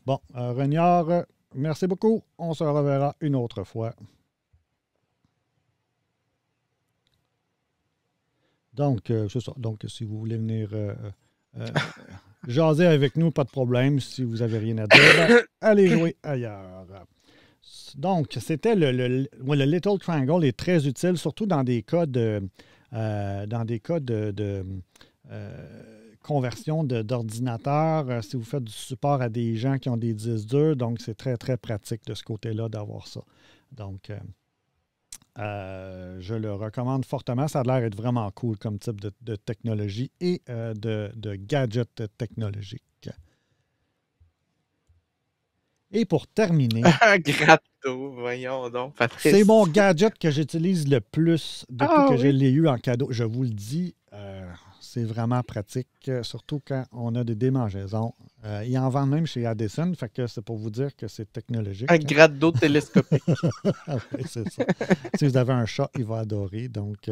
Bon, Regnard, merci beaucoup. On se reverra une autre fois. Donc, c'est ça. Donc, si vous voulez venir jaser avec nous, pas de problème. Si vous n'avez rien à dire, allez jouer ailleurs. Donc, c'était le Little Triangle est très utile, surtout dans des cas de conversion d'ordinateur. Si vous faites du support à des gens qui ont des disques durs, donc c'est très, très pratique de ce côté-là d'avoir ça. Donc, je le recommande fortement. Ça a l'air d'être vraiment cool comme type de technologie et de gadget technologique. Et pour terminer... Gratto, voyons donc, Patrice. C'est mon gadget que j'utilise le plus depuis que je l'ai eu en cadeau. Je vous le dis, c'est vraiment pratique, surtout quand on a des démangeaisons. Ils en vendent même chez Addison, fait que c'est pour vous dire que c'est technologique. Un gratte d'eau télescopique. Oui, c'est ça. Si vous avez un chat, il va adorer. Donc,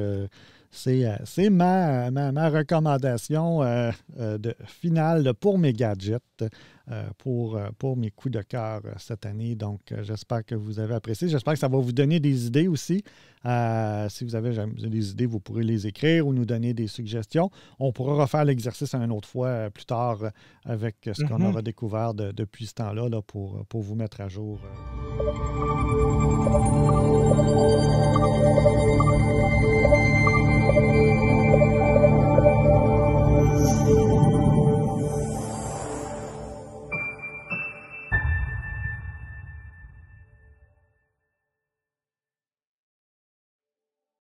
c'est ma recommandation finale pour mes gadgets, pour mes coups de cœur cette année. Donc, j'espère que vous avez apprécié. J'espère que ça va vous donner des idées aussi. Si vous avez des idées, vous pourrez les écrire ou nous donner des suggestions. On pourra refaire l'exercice une autre fois plus tard avec ce qu'on aura découvert depuis ce temps-là pour vous mettre à jour.